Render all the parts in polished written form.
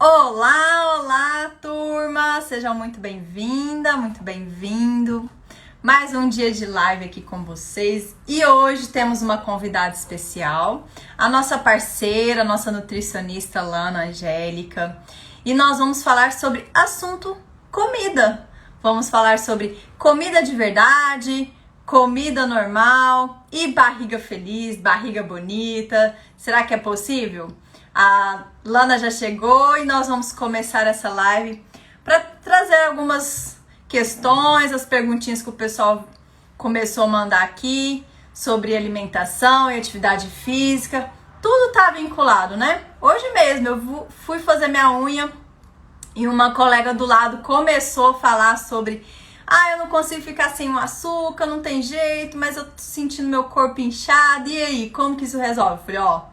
Olá, olá, turma! Sejam muito bem-vinda, muito bem-vindo. Mais um dia de live aqui com vocês e hoje temos uma convidada especial, a nossa parceira, a nossa nutricionista Lana Angélica, e nós vamos falar sobre assunto comida. Vamos falar sobre comida de verdade, comida normal e barriga feliz, barriga bonita. Será que é possível? A Lana já chegou e nós vamos começar essa live para trazer algumas questões, as perguntinhas que o pessoal começou a mandar aqui sobre alimentação e atividade física. Tudo tá vinculado, né? Hoje mesmo eu fui fazer minha unha e uma colega do lado começou a falar sobre eu não consigo ficar sem o açúcar, não tem jeito, mas eu tô sentindo meu corpo inchado. E aí, como que isso resolve? Eu falei,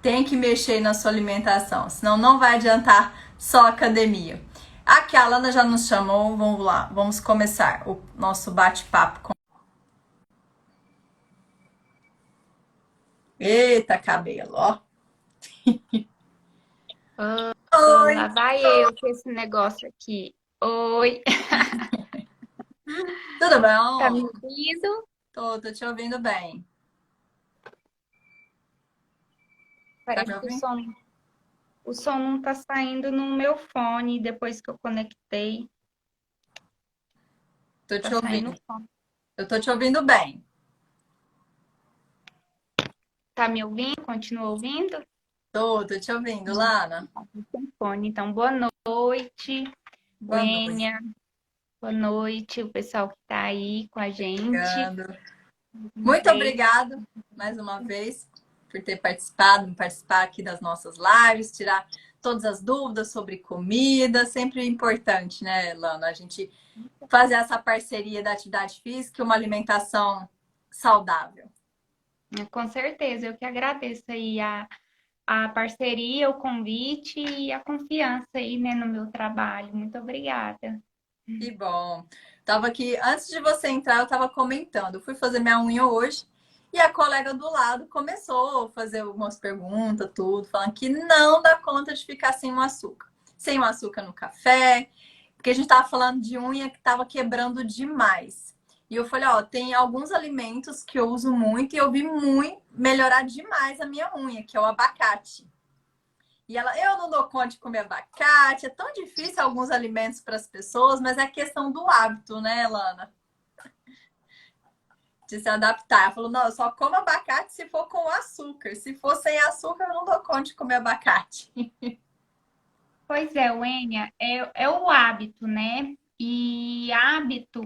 tem que mexer na sua alimentação, senão não vai adiantar só academia. Aqui a Lana já nos chamou, vamos lá, vamos começar o nosso bate-papo. Eita, cabelo, ó. Oi. Lá vai eu com esse negócio aqui. Oi, Tudo tá me bom? ouvindo? Tô te ouvindo bem. Tá me Parece que o ouvindo? som, o som não tá saindo no meu fone depois que eu conectei. Tô Tá te saindo ouvindo. o fone. Eu tô te ouvindo bem. Tá me ouvindo? Continua ouvindo? Tô te ouvindo, Lana. Sem fone. Então, boa noite, Boa noite. Wênia. Boa noite, o pessoal que tá aí com a gente. Obrigado. Muito obrigado mais uma vez por ter participar aqui das nossas lives, tirar todas as dúvidas sobre comida, sempre importante, né, Lana? A gente fazer essa parceria da atividade física e uma alimentação saudável. Com certeza, eu que agradeço aí a parceria, o convite e a confiança aí, né, no meu trabalho. Muito obrigada. Que bom. Tava aqui, antes de você entrar, eu tava comentando. Eu fui fazer minha unha hoje e a colega do lado começou a fazer algumas perguntas, tudo, falando que não dá conta de ficar sem o açúcar. Sem o açúcar no café, porque a gente tava falando de unha que tava quebrando demais. E eu falei, tem alguns alimentos que eu uso muito e eu vi muito melhorar demais a minha unha, que é o abacate. E ela, eu não dou conta de comer abacate, é tão difícil alguns alimentos para as pessoas, mas é questão do hábito, né, Lana? De se adaptar. Ela falou, não, eu só como abacate se for com açúcar. Se for sem açúcar, eu não dou conta de comer abacate. Pois é, Wênia, é o hábito, né? E hábito,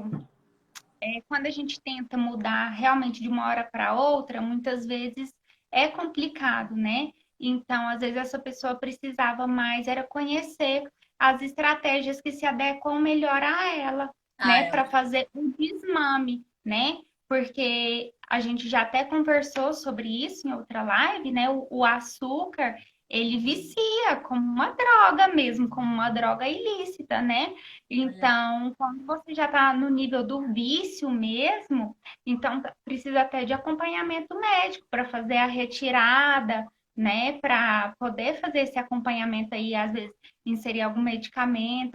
quando a gente tenta mudar realmente de uma hora para outra, muitas vezes é complicado, né? Então, às vezes, essa pessoa precisava mais, era conhecer as estratégias que se adequam melhor a ela, né? É. Para fazer o desmame, né? Porque a gente já até conversou sobre isso em outra live, né? O açúcar, ele vicia como uma droga mesmo, como uma droga ilícita, né? Então, quando você já está no nível do vício mesmo, então precisa até de acompanhamento médico para fazer a retirada, né? Para poder fazer esse acompanhamento aí, às vezes inserir algum medicamento,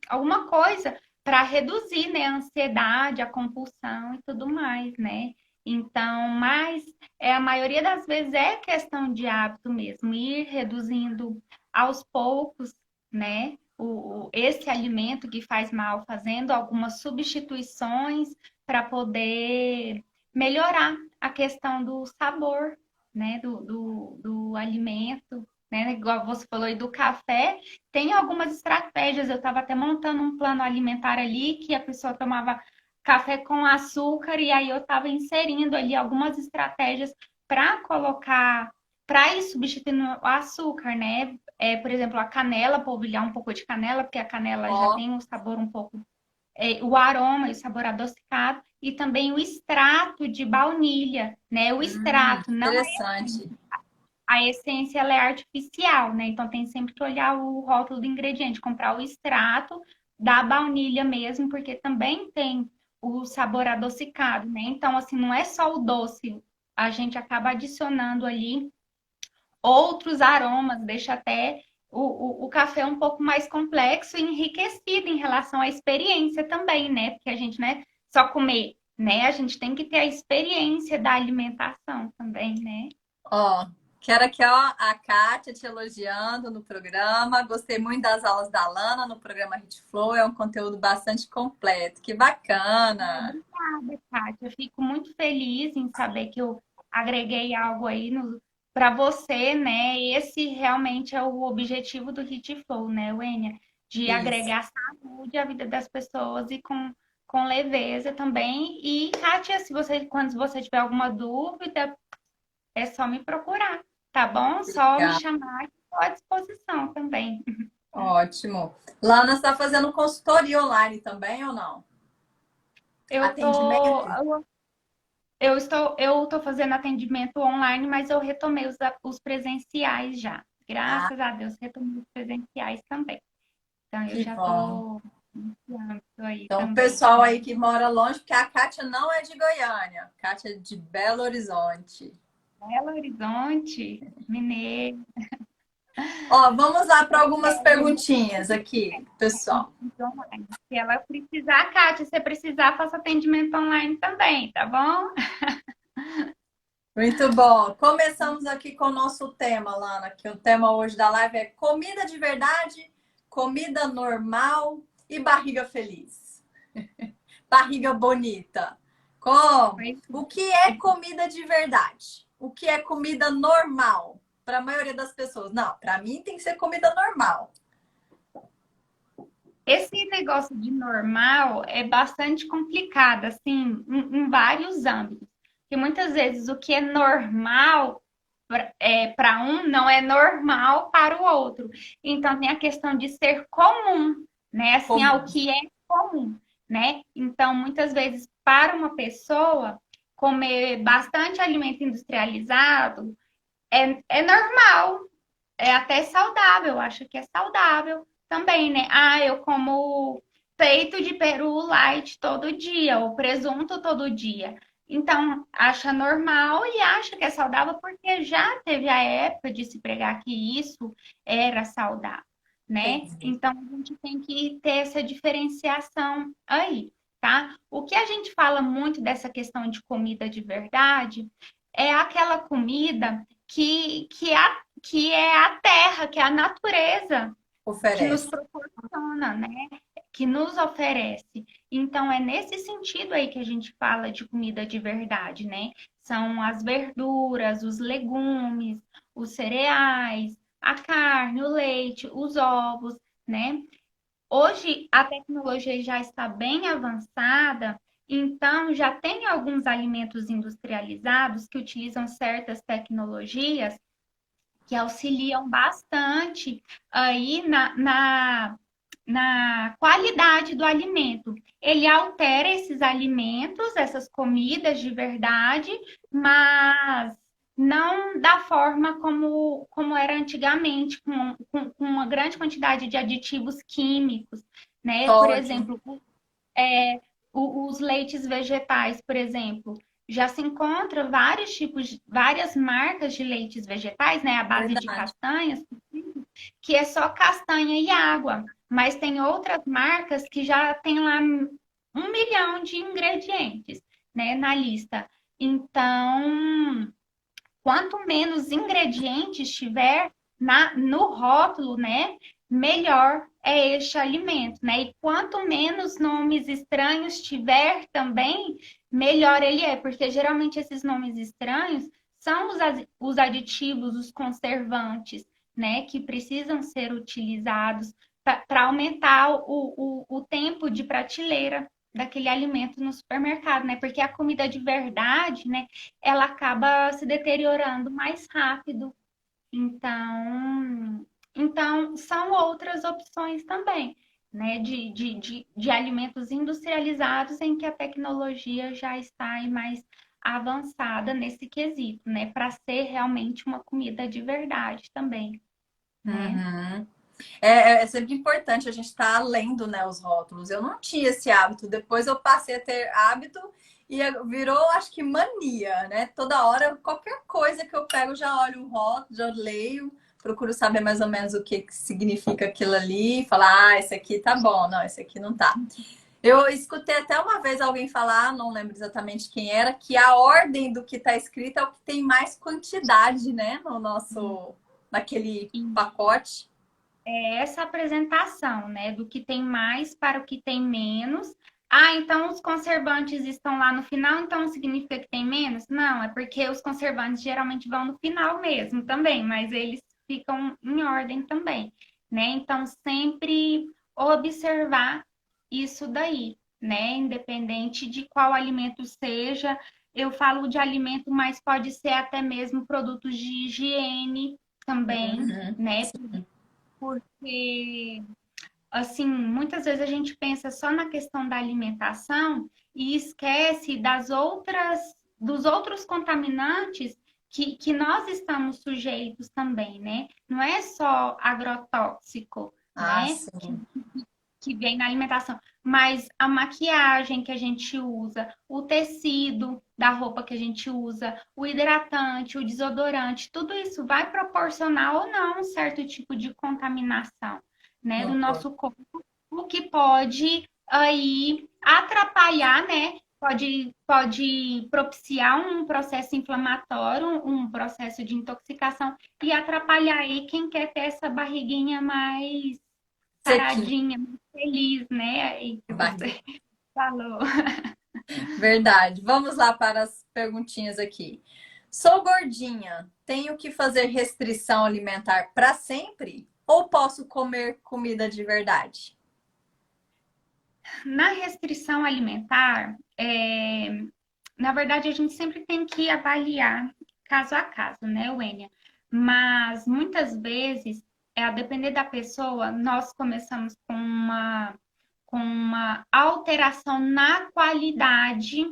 alguma coisa para reduzir, né, a ansiedade, a compulsão e tudo mais, né? Então, mas a maioria das vezes é questão de hábito mesmo, ir reduzindo aos poucos, né? Esse alimento que faz mal, fazendo algumas substituições para poder melhorar a questão do sabor, né? Do alimento, né? Igual você falou aí do café, tem algumas estratégias. Eu estava até montando um plano alimentar ali que a pessoa tomava café com açúcar e aí eu estava inserindo ali algumas estratégias para colocar, para ir substituindo o açúcar, né? Por exemplo, a canela, polvilhar um pouco de canela, porque a canela já Ó, tem um sabor um pouco, o aroma e o sabor adocicado, e também o extrato de baunilha, né? O extrato, não interessante. a essência, ela é artificial, né? Então tem sempre que olhar o rótulo do ingrediente, comprar o extrato da baunilha mesmo, porque também tem o sabor adocicado, né? Então, assim, não é só o doce, a gente acaba adicionando ali outros aromas, deixa até o café é um pouco mais complexo e enriquecido em relação à experiência também, né? Porque a gente não é só comer, né? A gente tem que ter a experiência da alimentação também, né? Ó, quero aqui, ó, a Kátia te elogiando no programa. Gostei muito das aulas da Lana no programa Hit Flow. É um conteúdo bastante completo. Que bacana! Obrigada, Kátia. Eu fico muito feliz em saber que eu agreguei algo aí para você, né? Esse realmente é o objetivo do Hit Flow, né, Wênia? De Isso. agregar saúde à vida das pessoas e com leveza também. E, Kátia, se você, quando você tiver alguma dúvida, é só me procurar, tá bom? Só me Legal. chamar, que estou à disposição também. Ótimo. Lana está fazendo consultoria online também ou não? Eu tô, Atendimento? eu estou fazendo atendimento online, mas eu retomei os presenciais já. Ah, Graças a Deus, retomei os presenciais também. Então, eu que já bom. estou iniciando aí Então, o também, pessoal né? aí que mora longe, porque a Kátia não é de Goiânia, a Kátia é de Belo Horizonte. Belo Horizonte, Mineiro. Ó, vamos lá para algumas É, e perguntinhas aqui, pessoal. atendimento online. Se ela precisar, Kátia, se precisar, faça atendimento online também, tá bom? Muito bom. Começamos aqui com o nosso tema, Lana, que o tema hoje da live é comida de verdade, comida normal e barriga feliz. Barriga bonita. Como? Pois O que é comida de verdade? O que é comida normal? Para a maioria das pessoas. Não, para mim tem que ser comida normal. esse negócio de normal é bastante complicado, assim, em vários âmbitos. Porque muitas vezes o que é normal para um não é normal para o outro. Então tem a questão de ser comum, né? Assim, o Comum. que é comum, né? Então, muitas vezes, para uma pessoa, comer bastante alimento industrializado é normal, é até saudável, acho que é saudável também, né? Ah, eu como peito de peru light todo dia, ou presunto todo dia. Então, acha normal e acha que é saudável porque já teve a época de se pregar que isso era saudável, né? Entendi. Então, a gente tem que ter essa diferenciação aí, tá? O que a gente fala muito dessa questão de comida de verdade é aquela comida que é a terra, que é a natureza que nos Oferece. proporciona, né? Que nos oferece. Então, é nesse sentido aí que a gente fala de comida de verdade, né? São as verduras, os legumes, os cereais, a carne, o leite, os ovos, né? Hoje a tecnologia já está bem avançada, então já tem alguns alimentos industrializados que utilizam certas tecnologias que auxiliam bastante aí na qualidade do alimento. Ele altera esses alimentos, essas comidas de verdade, mas não da forma como era antigamente, com uma grande quantidade de aditivos químicos, né? Por Sódio. exemplo, os leites vegetais, por exemplo, já se encontra vários tipos, várias marcas de leites vegetais, né, à base de Verdade. castanhas, que é só castanha e água. Mas tem outras marcas que já tem lá 1 milhão de ingredientes, né, na lista. Então, quanto menos ingredientes tiver no rótulo, né, melhor é este alimento, né? E quanto menos nomes estranhos tiver também, melhor ele é, porque geralmente esses nomes estranhos são os aditivos, os conservantes, né, que precisam ser utilizados para aumentar o tempo de prateleira daquele alimento no supermercado, né? Porque a comida de verdade, né, ela acaba se deteriorando mais rápido. Então são outras opções também, né? De alimentos industrializados em que a tecnologia já está aí mais avançada nesse quesito, né? Para ser realmente uma comida de verdade também, né? Uhum. É sempre importante a gente estar lendo, né, os rótulos. Eu não tinha esse hábito. Depois eu passei a ter hábito e virou, acho que mania, né? Toda hora, qualquer coisa que eu pego, já olho o rótulo, já leio procuro saber mais ou menos o que significa aquilo ali e falar, ah, esse aqui tá bom, não, esse aqui não tá. Eu escutei até uma vez alguém falar, não lembro exatamente quem era, que a ordem do que está escrito é o que tem mais quantidade, né, no nosso, naquele pacote. É essa apresentação, né, do que tem mais para o que tem menos. Ah, então os conservantes estão lá no final, então significa que tem menos? Não, é porque os conservantes geralmente vão no final mesmo também, mas eles ficam em ordem também, né? Então sempre observar isso daí, né? Independente de qual alimento seja. Eu falo de alimento, mas pode ser até mesmo produtos de higiene também, Uhum. né? Porque, assim, muitas vezes a gente pensa só na questão da alimentação e esquece dos outros contaminantes que nós estamos sujeitos também, né? Não é só agrotóxico, Ah, né? sim. Que vem na alimentação, mas a maquiagem que a gente usa, o tecido da roupa que a gente usa, o hidratante, o desodorante, tudo isso vai proporcionar ou não um certo tipo de contaminação, né, do No corpo. nosso corpo, o que pode aí atrapalhar, né? Pode propiciar um processo inflamatório, um processo de intoxicação e atrapalhar aí quem quer ter essa barriguinha mais Sequinho. saradinha, muito feliz, né? Aí que Barriga. você falou. Verdade. Vamos lá para as perguntinhas aqui. Sou gordinha, tenho que fazer restrição alimentar para sempre? Ou posso comer comida de verdade? Na restrição alimentar, na verdade, a gente sempre tem que avaliar caso a caso, né, Wênia? Mas muitas vezes, a depender da pessoa, nós começamos com uma alteração na qualidade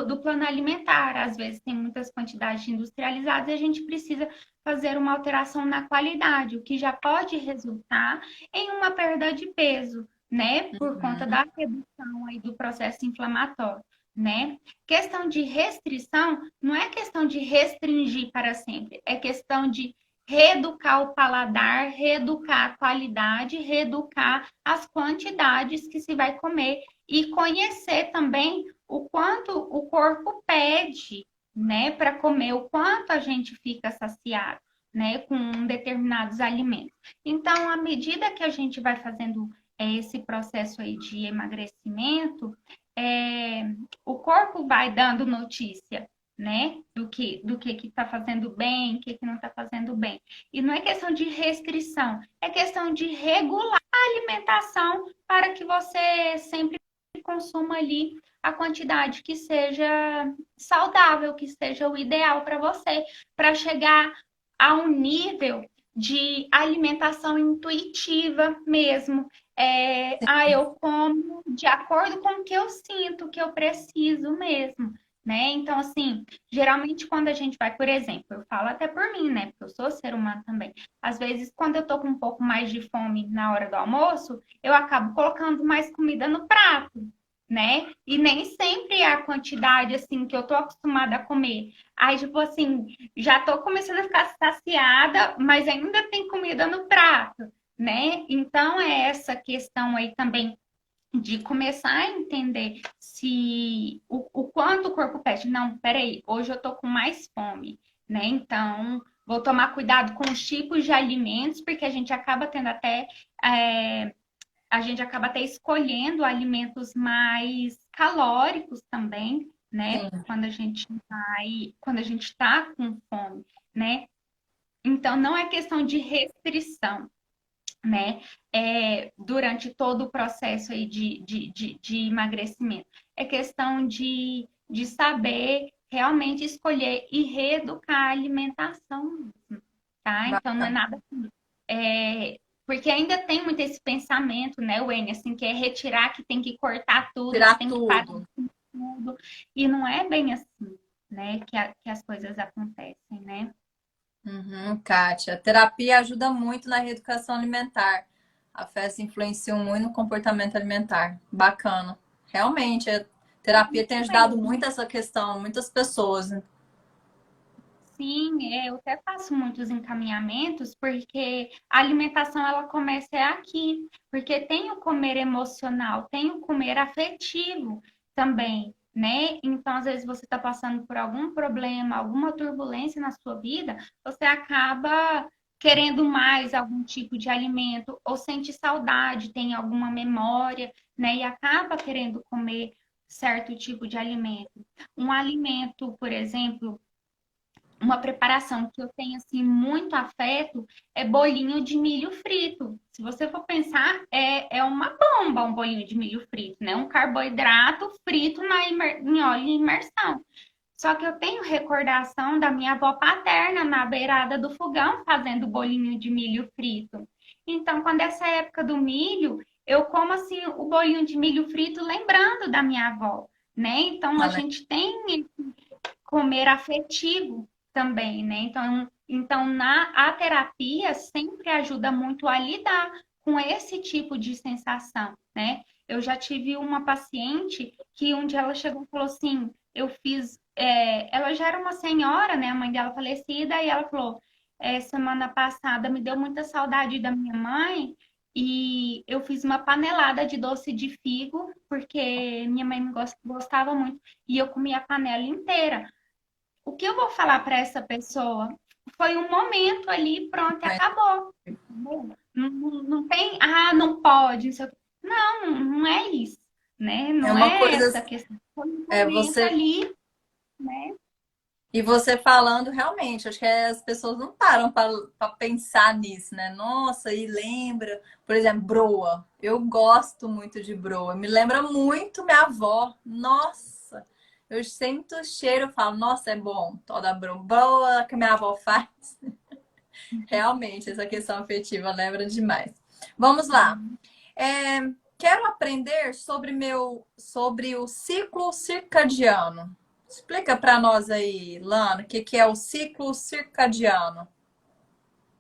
do plano alimentar. Às vezes tem muitas quantidades industrializadas e a gente precisa fazer uma alteração na qualidade, o que já pode resultar em uma perda de peso, né? Por conta Uhum. da redução aí do processo inflamatório. Né? Questão de restrição não é questão de restringir para sempre, é questão de reeducar o paladar, reeducar a qualidade, reeducar as quantidades que se vai comer e conhecer também o quanto o corpo pede, né, para comer, o quanto a gente fica saciado, né, com determinados alimentos. Então, à medida que a gente vai fazendo esse processo aí de emagrecimento, o corpo vai dando notícia, né, do que está fazendo bem, o que não está fazendo bem. E não é questão de restrição, é questão de regular a alimentação para que você sempre consuma ali a quantidade que seja saudável, que seja o ideal para você, para chegar a um nível de alimentação intuitiva mesmo. Eu como de acordo com o que eu sinto, o que eu preciso mesmo, né? Então, assim, geralmente quando a gente vai, por exemplo, eu falo até por mim, né? Porque eu sou ser humano também. Às vezes, quando eu tô com um pouco mais de fome na hora do almoço, eu acabo colocando mais comida no prato, né? E nem sempre é a quantidade, assim, que eu tô acostumada a comer. Aí, tipo assim, já tô começando a ficar saciada, mas ainda tem comida no prato, né? Então, é essa questão aí também de começar a entender se o quanto o corpo pede. Não, peraí, hoje eu tô com mais fome, né? Então, vou tomar cuidado com os tipos de alimentos, porque é, a gente acaba até escolhendo alimentos mais calóricos também, né? Sim. Quando a gente está com fome, né? Então, não é questão de restrição, né? Durante todo o processo aí de emagrecimento. É questão de saber realmente escolher e reeducar a alimentação, tá? Então, não é Bacana. nada assim. Porque ainda tem muito esse pensamento, né, Wayne, assim, que é retirar, que tem que cortar tudo, que Tirar tem que parar tudo. tudo. E não é bem assim, né, que as coisas acontecem, né? Uhum, Kátia. A terapia ajuda muito na reeducação alimentar. A festa influencia muito no comportamento alimentar. Bacana. Realmente, a terapia tem Isso ajudado mesmo. muito essa questão, muitas pessoas, né? Sim, eu até faço muitos encaminhamentos, porque a alimentação ela começa aqui, porque tem o comer emocional, tem o comer afetivo também, né? Então, às vezes você está passando por algum problema, alguma turbulência na sua vida, você acaba querendo mais algum tipo de alimento, ou sente saudade, tem alguma memória, né? E acaba querendo comer certo tipo de alimento. Um alimento, por exemplo, uma preparação que eu tenho assim muito afeto é bolinho de milho frito. Se você for pensar, é uma bomba um bolinho de milho frito, né? Um carboidrato frito em óleo em imersão. Só que eu tenho recordação da minha avó paterna na beirada do fogão fazendo bolinho de milho frito. Então, quando é essa época do milho, eu como assim o bolinho de milho frito lembrando da minha avó, né? Então, a gente tem comer afetivo também, né? Então a terapia sempre ajuda muito a lidar com esse tipo de sensação, né? Eu já tive uma paciente que um dia ela chegou e falou assim, ela já era uma senhora, né? A mãe dela falecida, e ela falou, semana passada me deu muita saudade da minha mãe, e eu fiz uma panelada de doce de figo, porque minha mãe gostava muito, e eu comi a panela inteira. O que eu vou falar para essa pessoa foi um momento ali, pronto, e acabou. Não tem, não pode, não sei o quê. Não, não é isso, né? É Não uma é coisa, essa questão. Foi um é momento você ali, né? e você falando realmente, acho que as pessoas não param para pensar nisso, né? Nossa, e lembra, por exemplo, broa. Eu gosto muito de broa. Me lembra muito minha avó. Nossa, eu sinto o cheiro, eu falo, nossa, é bom. Toda broa que minha avó faz. Realmente, essa questão afetiva lembra demais. Vamos lá. Sim. É, quero aprender sobre o ciclo circadiano. Explica para nós aí, Lana, o que, que é o ciclo circadiano.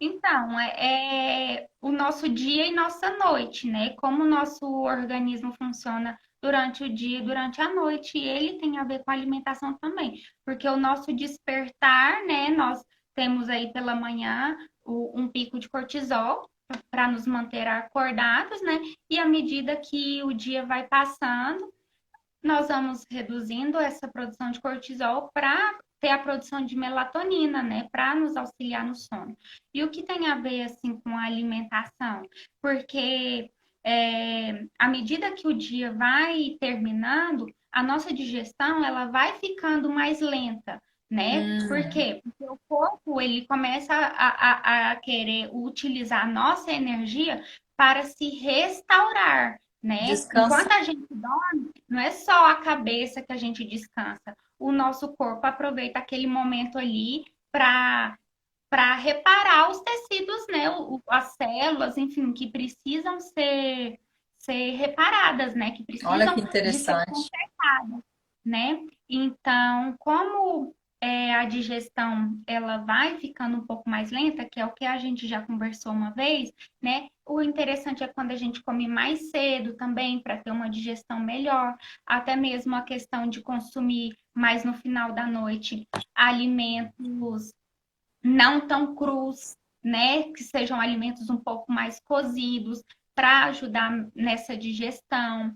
Então, é o nosso dia e nossa noite, né? Como o nosso organismo funciona durante o dia e durante a noite, e ele tem a ver com a alimentação também, porque o nosso despertar, né? Nós temos aí pela manhã um pico de cortisol para nos manter acordados, né? E à medida que o dia vai passando, nós vamos reduzindo essa produção de cortisol para ter a produção de melatonina, né, para nos auxiliar no sono. E o que tem a ver assim com a alimentação? Porque à medida que o dia vai terminando, a nossa digestão ela vai ficando mais lenta, né? Por Hum, quê? Porque o corpo ele começa a querer utilizar a nossa energia para se restaurar, né? descansa. Enquanto a gente dorme, não é só a cabeça que a gente descansa. O nosso corpo aproveita aquele momento ali para reparar os tecidos, né? As células, enfim, que precisam ser reparadas, né? Que Olha que precisam de ser interessante. consertadas, né? Então, como a digestão ela vai ficando um pouco mais lenta, que é o que a gente já conversou uma vez, né? O interessante é quando a gente come mais cedo também, para ter uma digestão melhor, até mesmo a questão de consumir mais no final da noite alimentos não tão crus, né? Que sejam alimentos um pouco mais cozidos para ajudar nessa digestão.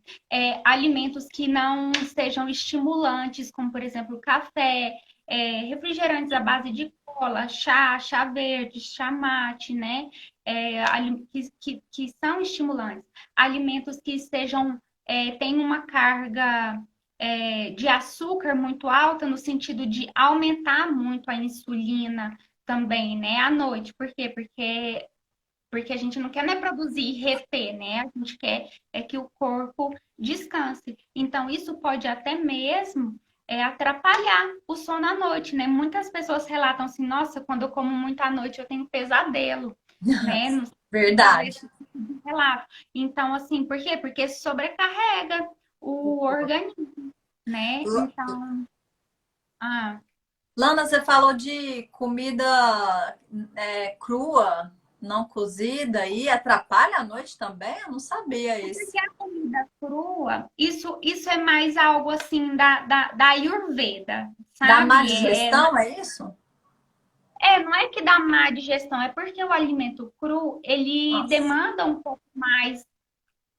Alimentos que não sejam estimulantes, como por exemplo café, refrigerantes à base de cola, chá verde, chá mate, né? Que são estimulantes. Alimentos que sejam, têm uma carga de açúcar muito alta, no sentido de aumentar muito a insulina, também, né, à noite. Por quê? Porque a gente não quer, né, produzir e reter, né? A gente quer que o corpo descanse. Então, isso pode até mesmo atrapalhar o sono à noite, né? Muitas pessoas relatam assim, nossa, quando eu como muito à noite, eu tenho pesadelo, né? Não sei se já vê Verdade. esse tipo de relato. Então, assim, por quê? Porque sobrecarrega o organismo, né? Então, ah, Lana, você falou de comida crua, não cozida, e atrapalha a noite também? Eu não sabia porque isso. a comida crua, isso é mais algo assim da Ayurveda, Dá má sabe? digestão, é isso? não é que dá má digestão, é porque o alimento cru, ele Nossa, demanda um pouco mais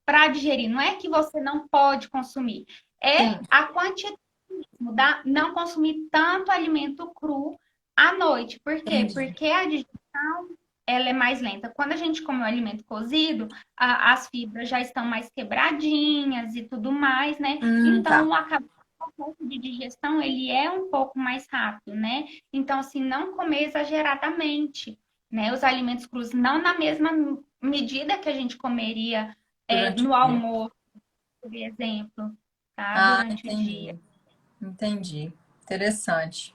para digerir. Não é que você não pode consumir, é sim, a quantidade, não consumir tanto alimento cru à noite. Por quê? entendi. Porque a digestão ela é mais lenta. Quando a gente come o alimento cozido, as fibras já estão mais quebradinhas e tudo mais, né? Tá. Então, o processo de digestão ele é um pouco mais rápido, né? Então, assim, não comer exageradamente, né? Os alimentos crus, não na mesma medida que a gente comeria Durante o no dia. almoço, por exemplo, tá? Ah, Durante o dia. entendi. Entendi. Interessante.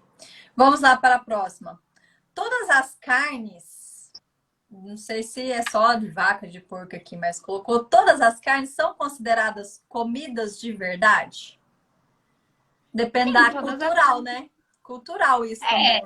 Vamos lá para a próxima. Todas as carnes, não sei se é só de vaca, de porco aqui, mas colocou todas as carnes são consideradas comidas de verdade? Depende Sim, da todas as. cultural, né? Cultural isso também.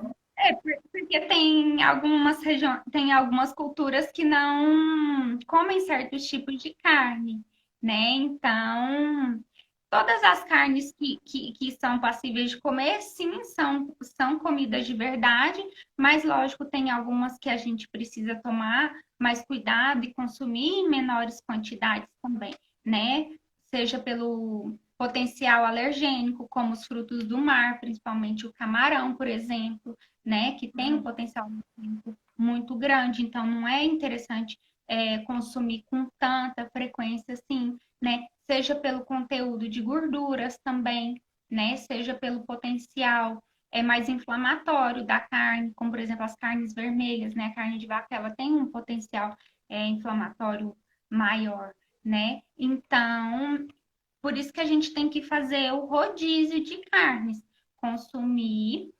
Porque tem algumas regiões, tem algumas culturas que não comem certos tipos de carne, né? Então, todas as carnes que são passíveis de comer, sim, são comidas de verdade, mas lógico, tem algumas que a gente precisa tomar mais cuidado e consumir em menores quantidades também, né? Seja pelo potencial alergênico, como os frutos do mar, principalmente o camarão, por exemplo, né? Que tem um potencial alergênico muito grande, então não é interessante consumir com tanta frequência assim, né? Seja pelo conteúdo de gorduras também, né? Seja pelo potencial mais inflamatório da carne, como por exemplo as carnes vermelhas, né? A carne de vaca ela tem um potencial inflamatório maior, né? Então, por isso que a gente tem que fazer o rodízio de carnes, consumir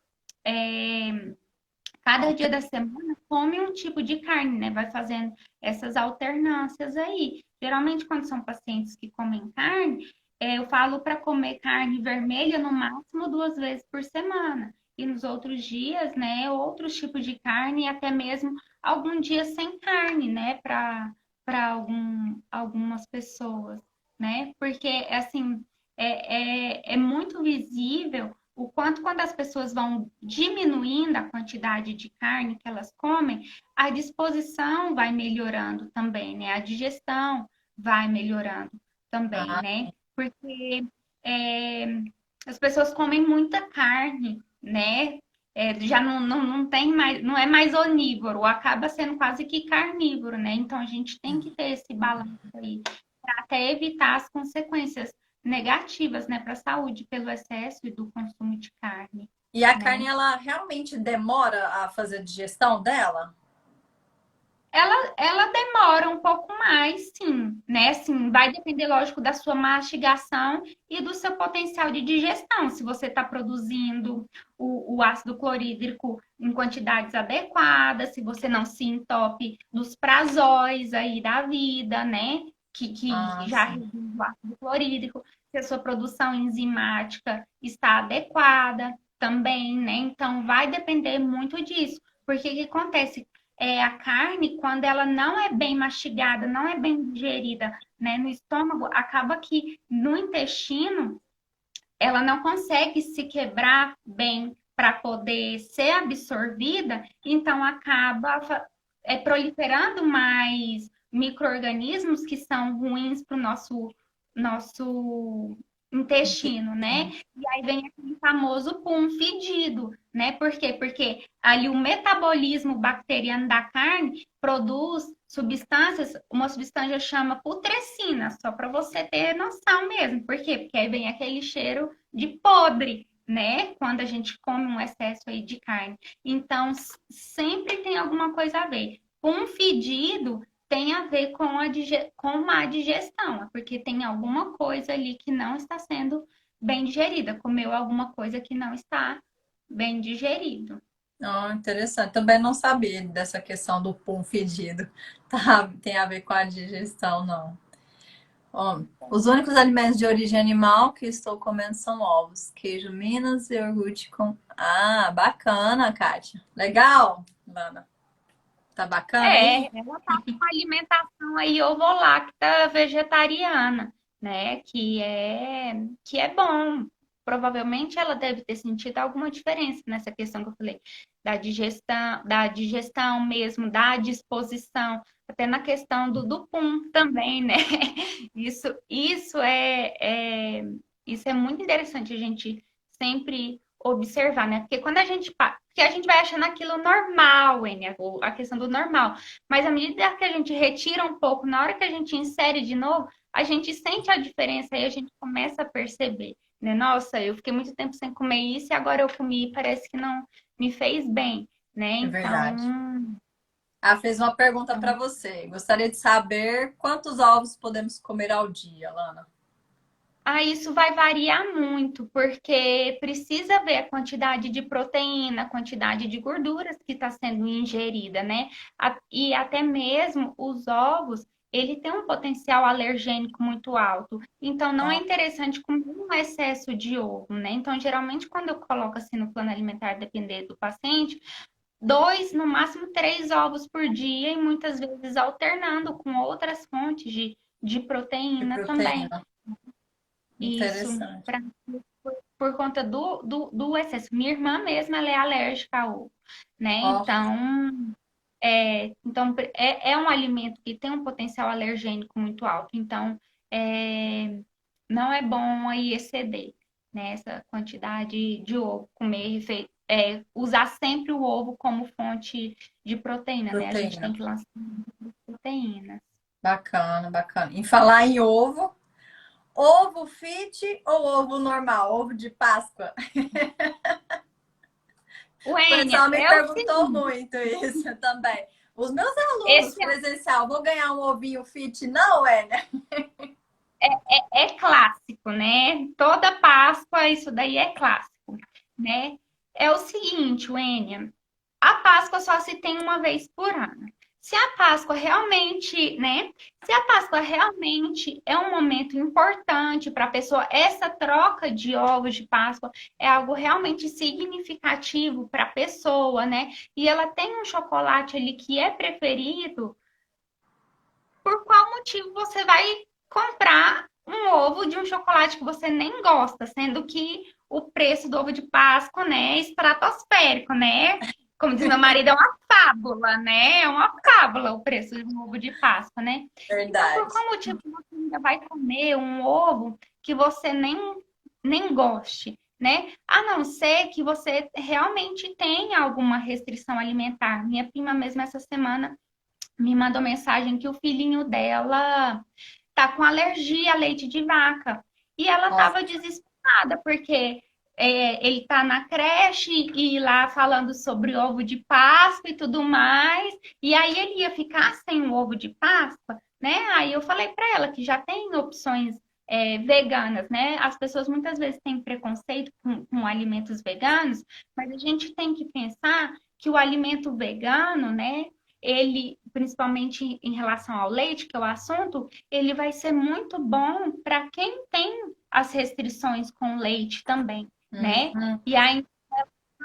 cada dia da semana come um tipo de carne, né? Vai fazendo essas alternâncias aí. Geralmente, quando são pacientes que comem carne, eu falo para comer carne vermelha no máximo 2 vezes por semana. E nos outros dias, né, outros tipos de carne, e até mesmo algum dia sem carne, né, para algumas pessoas, né? Porque, assim, é muito visível o quanto quando as pessoas vão diminuindo a quantidade de carne que elas comem, a disposição vai melhorando também, né? A digestão vai melhorando também, Ah, né? Porque é, as pessoas comem muita carne, né? Já não tem mais, não é mais onívoro, acaba sendo quase que carnívoro, né? Então a gente tem que ter esse balanço aí para até evitar as consequências negativas, né, para a saúde pelo excesso e do consumo de carne, e a carne, né? ela realmente demora a fazer a digestão dela? Ela demora um pouco mais, sim, né? Assim, vai depender, lógico, da sua mastigação e do seu potencial de digestão. Se você está produzindo o ácido clorídrico em quantidades adequadas, se você não se entope dos prazóis aí da vida, né? Que Ah, já sim. reduz o ácido clorídrico, se a sua produção enzimática está adequada também, né? Então, vai depender muito disso. Porque o que acontece? A carne, quando ela não é bem mastigada, não é bem digerida, né, no estômago, acaba que no intestino ela não consegue se quebrar bem para poder ser absorvida, então acaba proliferando mais micro-organismos que são ruins para o nosso intestino, né? E aí vem aquele famoso pum fedido, né? Por quê? Porque ali o metabolismo bacteriano da carne produz substâncias, uma substância chama putrescina, só para você ter noção mesmo. Por quê? Porque aí vem aquele cheiro de podre, né? Quando a gente come um excesso aí de carne. Então, sempre tem alguma coisa a ver. Um fedido tem a ver com má digestão, é porque tem alguma coisa ali que não está sendo bem digerida, comeu alguma coisa que não está bem digerido. Oh, interessante. Também não sabia dessa questão do pum fedido. Tá, tem a ver com a digestão, não. Ó, os únicos alimentos de origem animal que estou comendo são ovos, queijo Minas e iogurte com. Ah, bacana, Kátia. Legal, Lana. Tá bacana aí? Ela tá com uma alimentação aí ovolacta vegetariana, né? Que é bom. provavelmente ela deve ter sentido alguma diferença nessa questão que eu falei, da digestão mesmo, da disposição, até na questão do pum também, né? Isso é muito interessante a gente sempre observar, né? Porque quando a gente, porque a gente vai achando aquilo normal, Enia, a questão do normal. Mas à medida que a gente retira um pouco, na hora que a gente insere de novo, a gente sente a diferença e a gente começa a perceber, né? Nossa, eu fiquei muito tempo sem comer isso e agora eu comi e parece que não me fez bem, né? É verdade. Então, Fez uma pergunta para você. Gostaria de saber quantos ovos podemos comer ao dia, Lana? isso vai variar muito, porque precisa ver a quantidade de proteína, a quantidade de gorduras que está sendo ingerida, né? E até mesmo os ovos, ele tem um potencial alergênico muito alto. Então, não é Ó, interessante comer um excesso de ovo, né? Então, geralmente, quando eu coloco assim no plano alimentar, dependendo do paciente, 2, no máximo 3 ovos por dia e muitas vezes alternando com outras fontes de de proteína também. proteína. Isso, Interessante. por conta do excesso. Minha irmã mesma, ela é alérgica ao ovo, né? Ó, Então, é um alimento que tem um potencial alergênico muito alto. Então, é, não é bom aí exceder, né, essa quantidade de ovo, usar sempre o ovo como fonte de proteína, né? A gente tem proteína. que lançar proteínas. Bacana, bacana. Em falar em ovo, ovo fit ou ovo normal? Ovo de Páscoa? O O Enia, pessoal me é o perguntou seguinte, muito isso também. Os meus alunos esse presencial, vou ganhar um ovinho fit? Não, é, né? é clássico, né? Toda Páscoa, isso daí é clássico, né? É o seguinte, Wênia, a Páscoa só se tem uma vez por ano. Se a Páscoa realmente, né? Se a Páscoa realmente é um momento importante para a pessoa, essa troca de ovos de Páscoa é algo realmente significativo para a pessoa, né? E ela tem um chocolate ali que é preferido, por qual motivo você vai comprar um ovo de um chocolate que você nem gosta, sendo que o preço do ovo de Páscoa, né, é estratosférico, né? Como diz meu marido, é uma fábula, né? É uma fábula o preço de um ovo de Páscoa, né? Então, por Verdade. qual motivo você ainda vai comer um ovo que você nem goste, né? A não ser que você realmente tenha alguma restrição alimentar. Minha prima mesmo essa semana me mandou mensagem que o filhinho dela tá com alergia a leite de vaca. E ela Nossa, tava desesperada, porque ele tá na creche e lá falando sobre ovo de Páscoa e tudo mais. E aí ele ia ficar sem o ovo de Páscoa, né? Aí eu falei para ela que já tem opções veganas, né? As pessoas muitas vezes têm preconceito com alimentos veganos, mas a gente tem que pensar que o alimento vegano, né? Ele, principalmente em relação ao leite, que é o assunto, ele vai ser muito bom para quem tem as restrições com leite também, né? uhum. E aí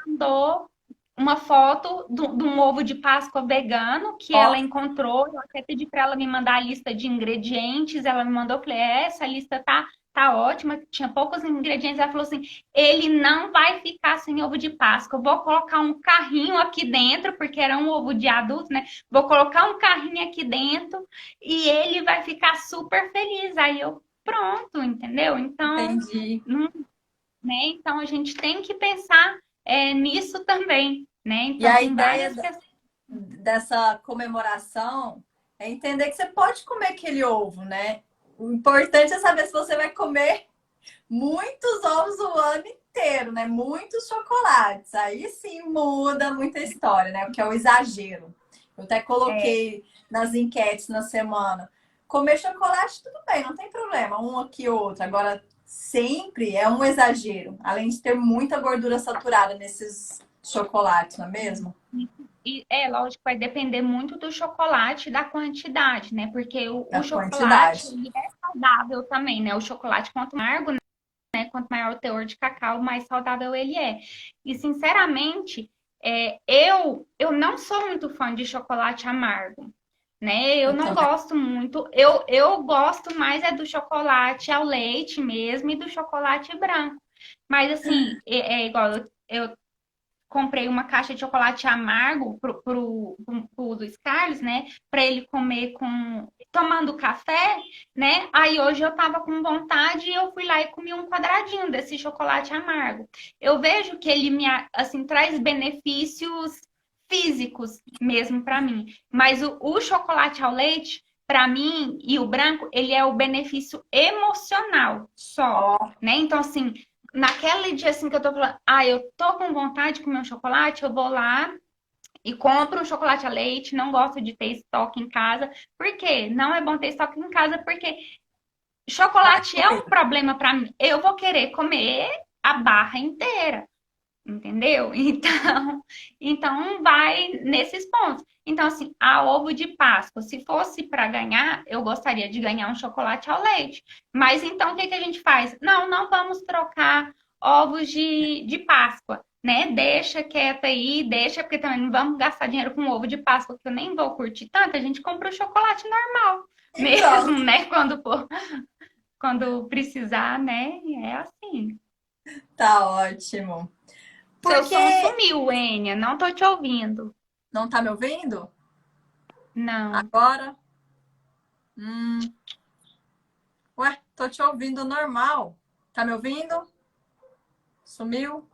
mandou uma foto de um ovo de Páscoa vegano que ela Ó, encontrou. Eu até pedi para ela me mandar a lista de ingredientes. Ela me mandou, eu falei, essa lista tá ótima, tinha poucos ingredientes. Ela falou assim: ele não vai ficar sem ovo de Páscoa. Eu vou colocar um carrinho aqui dentro, porque era um ovo de adulto, né? Vou colocar um carrinho aqui dentro e ele vai ficar super feliz. Aí eu, pronto, entendeu? Então, entendi. não, né? Então a gente tem que pensar nisso também, né? E Então a tem ideia várias questões. dessa comemoração é entender que você pode comer aquele ovo, né? O importante é saber se você vai comer muitos ovos o ano inteiro, né? Muitos chocolates. Aí sim muda muita história, né? Porque é o exagero. Eu até É, coloquei nas enquetes na semana. Comer chocolate, tudo bem, não tem problema, um aqui ou outro. Agora, sempre é um exagero. Além de ter muita gordura saturada nesses chocolates, não é mesmo? e lógico, vai depender muito do chocolate e da quantidade, né? Porque o Da chocolate, quantidade. ele é saudável também, né? O chocolate, quanto mais amargo, né? Quanto maior o teor de cacau, mais saudável ele é. E, sinceramente, eu não sou muito fã de chocolate amargo, né? Eu Eu não também. gosto muito. Eu gosto mais do chocolate ao leite mesmo e do chocolate branco. Mas assim, é igual eu comprei uma caixa de chocolate amargo pro Luiz Carlos, né? Para ele comer tomando café, né? Aí hoje eu tava com vontade e eu fui lá e comi um quadradinho desse chocolate amargo. Eu vejo que ele me assim traz benefícios físicos mesmo para mim, mas o chocolate ao leite para mim e o branco, ele é o benefício emocional só, Ó, né? Então assim, naquele dia assim que eu tô falando, eu tô com vontade de comer um chocolate, eu vou lá e compro um chocolate a leite, não gosto de ter estoque em casa. Por quê? Não é bom ter estoque em casa porque vai chocolate é um comer. problema para mim. Eu vou querer comer a barra inteira. Entendeu? Então vai nesses pontos. Então, assim, a ovo de Páscoa, se fosse para ganhar, eu gostaria de ganhar um chocolate ao leite. Mas então o que que a gente faz? Não, não vamos trocar ovos de Páscoa, né? Deixa quieto aí, deixa, porque também não vamos gastar dinheiro com ovo de Páscoa, que eu nem vou curtir tanto. A gente compra o chocolate normal E mesmo, pronto, né? Quando precisar, né? É assim. tá ótimo. Seu Porque som sumiu, Enia. Não tô te ouvindo. não tá me ouvindo? Não, Agora? Hum, ué, tô te ouvindo normal. Tá me ouvindo? Sumiu?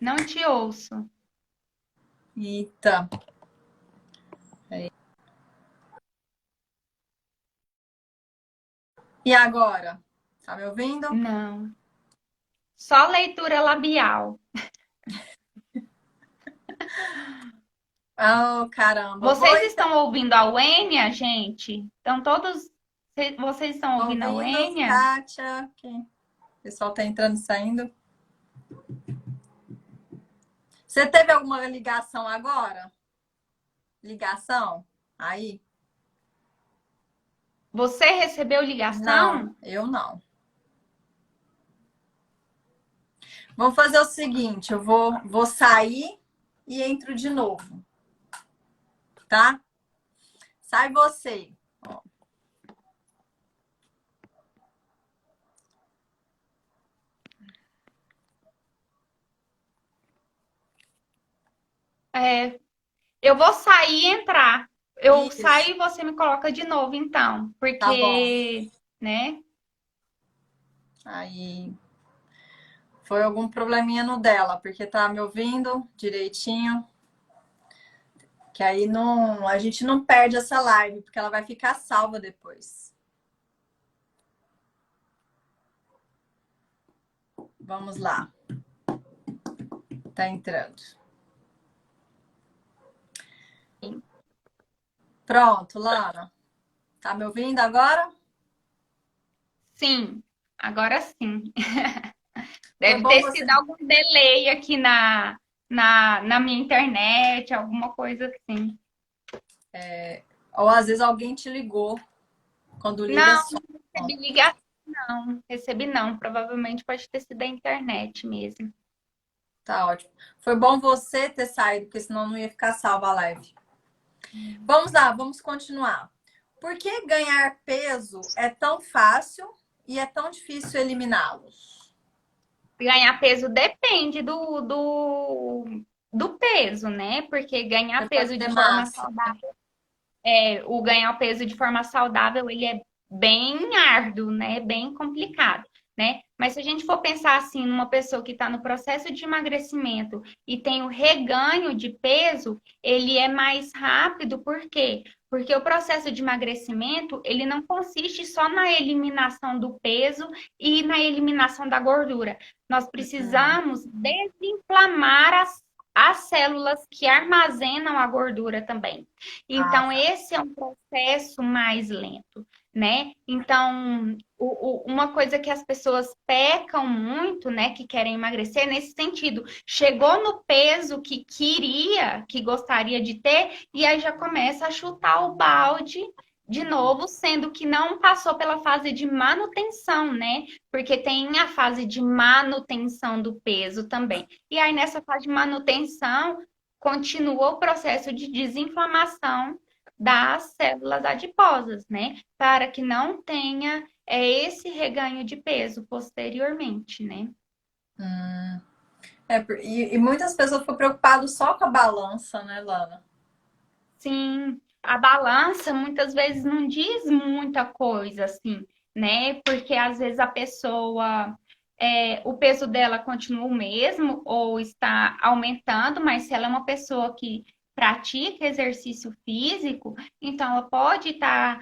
não te ouço. Eita. E agora? Tá me ouvindo? Não. Só leitura labial. Oh, caramba. Vou Vocês então estão ouvindo a Enia, gente? Estão todos. Vocês estão ouvindo a ouvindo, Enia? Kátia. O pessoal tá entrando e saindo. Você teve alguma ligação agora? Ligação? Aí? Você recebeu Não, ligação? eu não. Vamos fazer o seguinte, vou sair e entro de novo, tá? Sai você. Ó, É, eu vou sair e entrar. Eu isso, saio e você me coloca de novo, então. tá bom. Porque, né? Aí foi algum probleminha no dela, porque tá me ouvindo direitinho, que aí não, a gente não perde essa live, porque ela vai ficar salva depois. Vamos lá. Tá entrando. Pronto, Lara. Tá me ouvindo agora? Sim, agora sim. Foi Deve bom ter você. sido algum delay aqui na minha internet, alguma coisa assim. Ou às vezes alguém te ligou. Quando liga, Não, só. recebi ligação, não. Recebi não. Provavelmente pode ter sido a internet mesmo. Tá ótimo. Foi bom você ter saído, porque senão não ia ficar salva a live. Vamos lá, vamos continuar. Por que ganhar peso é tão fácil e é tão difícil eliminá-los? Ganhar peso depende do peso, né? Porque ganhar Você pode peso ter de forma massa. saudável, o ganhar peso de forma saudável, ele é bem árduo, né? Bem complicado, né? Mas se a gente for pensar assim, numa pessoa que está no processo de emagrecimento e tem o reganho de peso, ele é mais rápido, por quê? Porque o processo de emagrecimento, ele não consiste só na eliminação do peso e na eliminação da gordura. Nós Hum. precisamos desinflamar as células que armazenam a gordura também. Ah, Então, tá. esse é um processo mais lento, né? Então, uma coisa que as pessoas pecam muito, né, que querem emagrecer, nesse sentido, chegou no peso que queria, que gostaria de ter, e aí já começa a chutar o balde de novo, sendo que não passou pela fase de manutenção, né? Porque tem a fase de manutenção do peso também. E aí, nessa fase de manutenção, continua o processo de desinflamação das células adiposas, né? Para que não tenha esse reganho de peso posteriormente, né? Hum. E muitas pessoas ficam preocupadas só com a balança, né, Lana? Sim, a balança muitas vezes não diz muita coisa, assim, né? Porque às vezes a pessoa, o peso dela continua o mesmo ou está aumentando, mas se ela é uma pessoa que pratica exercício físico, então ela pode estar,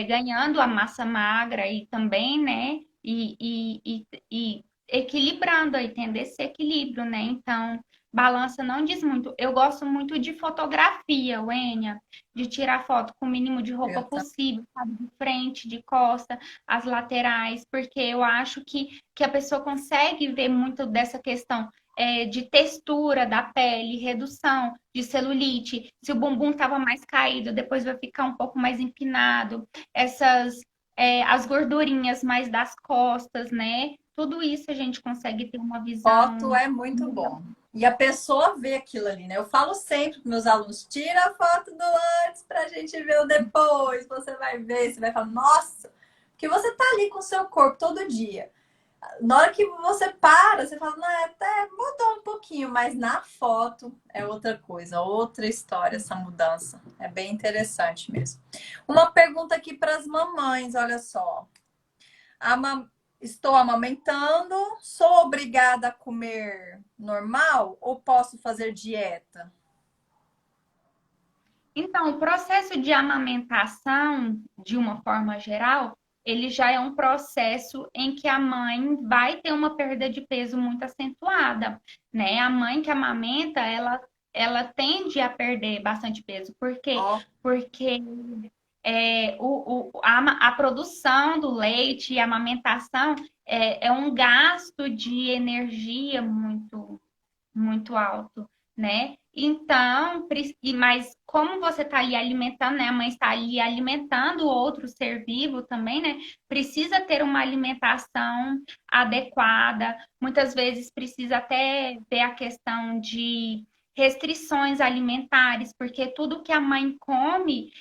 ganhando a massa magra e também, né? E equilibrando aí, tendo esse equilíbrio, né? Então. Balança não diz muito. Eu gosto muito de fotografia, Wênia, de tirar foto com o mínimo de roupa Eu possível, sabe? De frente, de costa, as laterais, porque eu acho que a pessoa consegue ver muito dessa questão de textura da pele, redução de celulite. Se o bumbum estava mais caído, depois vai ficar um pouco mais empinado. As gordurinhas mais das costas, né? Tudo isso a gente consegue ter uma Foto visão. é muito bom. E a pessoa vê aquilo ali, né? Eu falo sempre para meus alunos: tira a foto do antes para a gente ver o depois. Você vai ver, você vai falar, nossa, porque você tá ali com o seu corpo todo dia. Na hora que você para, você fala, não, até mudou um pouquinho, mas na foto é outra coisa, outra história, essa mudança. É bem interessante mesmo. Uma pergunta aqui para as mamães, olha só. Ama- Estou amamentando, sou obrigada a comer normal ou posso fazer dieta? Então, o processo de amamentação, de uma forma geral, ele já é um processo em que a mãe vai ter uma perda de peso muito acentuada, né? A mãe que amamenta, ela tende a perder bastante peso. Por quê? Ó, Porque a produção do leite e a amamentação é um gasto de energia muito alto, né? Então, mas como você está ali alimentando, né? A mãe está ali alimentando outro ser vivo também, né? Precisa ter uma alimentação adequada. Muitas vezes precisa até ver a questão de restrições alimentares, porque tudo que a mãe come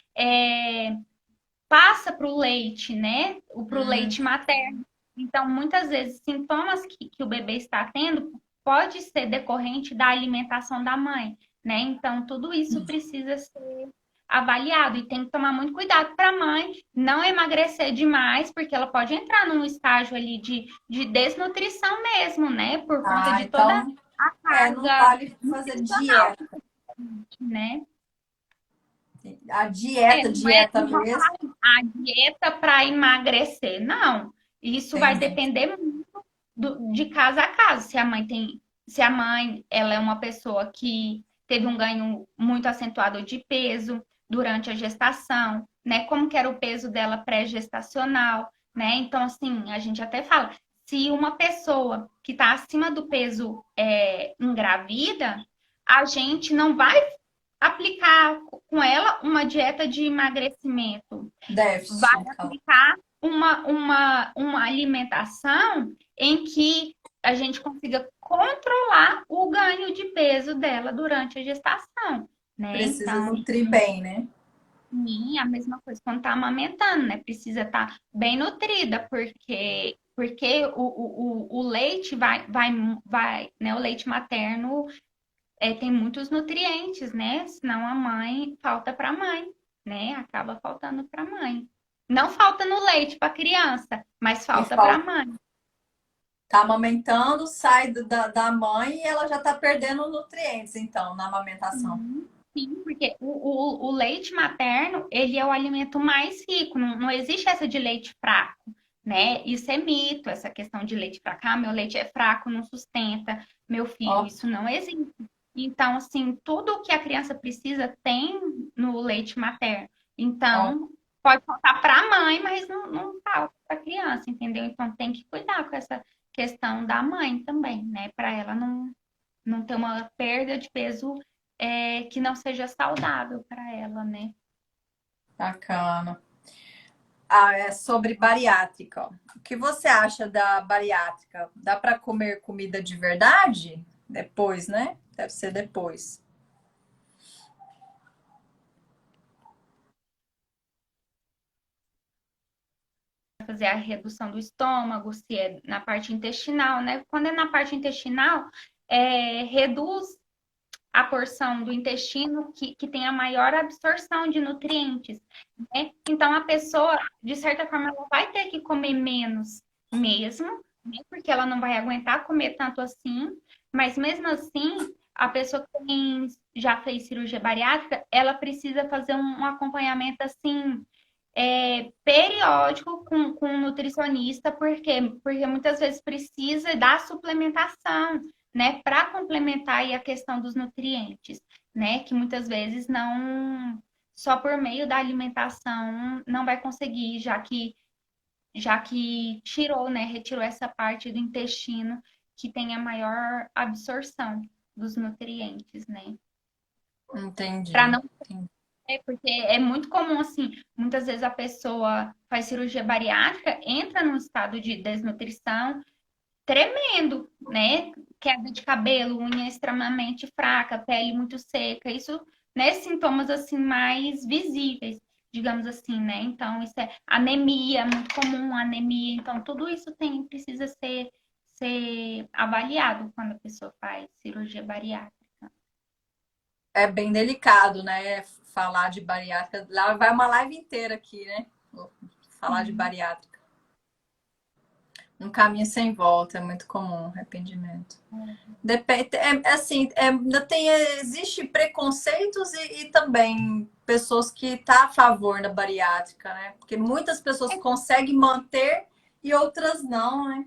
passa para o leite, né? Para o hum, leite materno. Então, muitas vezes, sintomas que o bebê está tendo pode ser decorrente da alimentação da mãe, né? Então, tudo isso precisa ser avaliado e tem que tomar muito cuidado para a mãe não emagrecer demais, porque ela pode entrar num estágio ali de desnutrição mesmo, né? Por conta de toda então a não carga vale fazer nutricional, dieta. né? A dieta, Não é dieta mesmo, a dieta para emagrecer, não. Isso vai entendi. depender muito de casa a casa. Se a mãe ela é uma pessoa que teve um ganho muito acentuado de peso durante a gestação, né? Como que era o peso dela pré-gestacional, né? Então, assim, a gente até fala, se uma pessoa que está acima do peso engravida, a gente não vai aplicar com ela uma dieta de emagrecimento, vai Déficit, então. aplicar uma alimentação em que a gente consiga controlar o ganho de peso dela durante a gestação, né? Precisa Então, nutrir bem, né? sim, a mesma coisa quando tá amamentando, né? Precisa estar bem nutrida, porque o leite vai, né? O leite materno tem muitos nutrientes, né? Senão a mãe falta para a mãe, né? Acaba faltando para a mãe. Não falta no leite para a criança, mas E falta para a falta, mãe. tá amamentando, sai da mãe e ela já tá perdendo nutrientes, então, na amamentação. Sim, porque o leite materno, ele é o alimento mais rico. Não existe essa de leite fraco, né? Isso é mito, essa questão de leite fraco. Ah, meu leite é fraco, não sustenta meu filho. Ó, Isso não existe. Então, assim, tudo o que a criança precisa tem no leite materno. ó, Então, pode faltar para a mãe, mas não falta para a criança, entendeu? Então, tem que cuidar com essa questão da mãe também, né? Para ela não ter uma perda de peso que não seja saudável para ela, né? bacana. Ah, é sobre bariátrica. Ó. O que você acha da bariátrica? Dá para comer comida de verdade? Depois, né? Deve ser depois. fazer a redução do estômago, se é na parte intestinal, né? Quando é na parte intestinal, reduz a porção do intestino que tem a maior absorção de nutrientes, né? Então, a pessoa, de certa forma, ela vai ter que comer menos mesmo, né? Porque ela não vai aguentar comer tanto assim, mas mesmo assim, a pessoa que já fez cirurgia bariátrica, ela precisa fazer um acompanhamento assim, periódico com um nutricionista, porque muitas vezes precisa da suplementação, né, para complementar aí a questão dos nutrientes, né, que muitas vezes não, só por meio da alimentação não vai conseguir, já que tirou, né, retirou essa parte do intestino que tem a maior absorção dos nutrientes, né? Para Entendi. não porque é muito comum, assim, muitas vezes a pessoa faz cirurgia bariátrica, entra num estado de desnutrição tremendo, né? Queda de cabelo, unha extremamente fraca, pele muito seca, isso, né? Sintomas, assim, mais visíveis, digamos assim, né? Então, isso é anemia, muito comum, anemia. Então, tudo isso precisa ser avaliado quando a pessoa faz cirurgia bariátrica. É bem delicado, né? Falar de bariátrica. Lá vai uma live inteira aqui, né? Falar de Sim. bariátrica. Um caminho sem volta, é muito comum, arrependimento. Depende, assim, ainda tem, existe preconceitos e também pessoas que tá a favor da bariátrica, né? Porque muitas pessoas conseguem manter e outras não, né?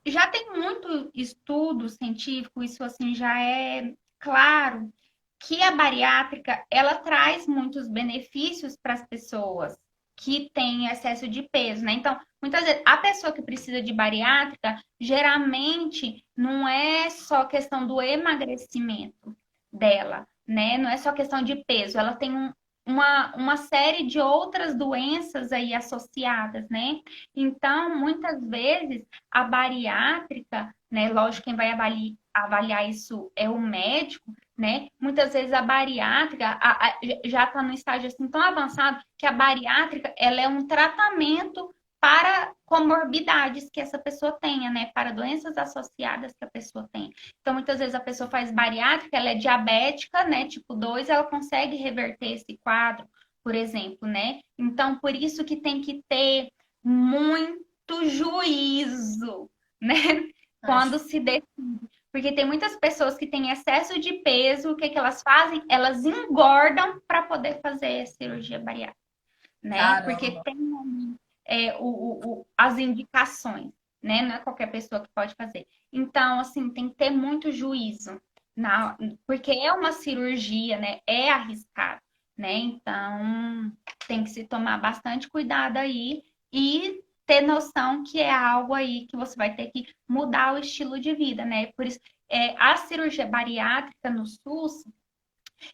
Já tem muito estudo científico, isso assim já é claro que a bariátrica ela traz muitos benefícios para as pessoas que têm excesso de peso, né? Então, muitas vezes a pessoa que precisa de bariátrica, geralmente não é só questão do emagrecimento dela, né? Não é só questão de peso, ela tem uma série de outras doenças aí associadas, né? Então, muitas vezes a bariátrica, né? Lógico, quem vai avaliar isso é o médico, né? Muitas vezes a bariátrica já está no estágio assim tão avançado que a bariátrica ela é um tratamento para comorbidades que essa pessoa tenha, né? Para doenças associadas que a pessoa tem. Então, muitas vezes a pessoa faz bariátrica, ela é diabética, né? Tipo 2, ela consegue reverter esse quadro, por exemplo, né? Então, por isso que tem que ter muito juízo, né? Acho. Quando se decide. Porque tem muitas pessoas que têm excesso de peso, o que que elas fazem? Elas engordam para poder fazer cirurgia bariátrica, né? Porque Caramba. tem as indicações, né? Não é qualquer pessoa que pode fazer. Então, assim, tem que ter muito juízo, porque é uma cirurgia, né? É arriscado, né? Então, tem que se tomar bastante cuidado aí e ter noção que é algo aí que você vai ter que mudar o estilo de vida, né? Por isso, a cirurgia bariátrica no SUS,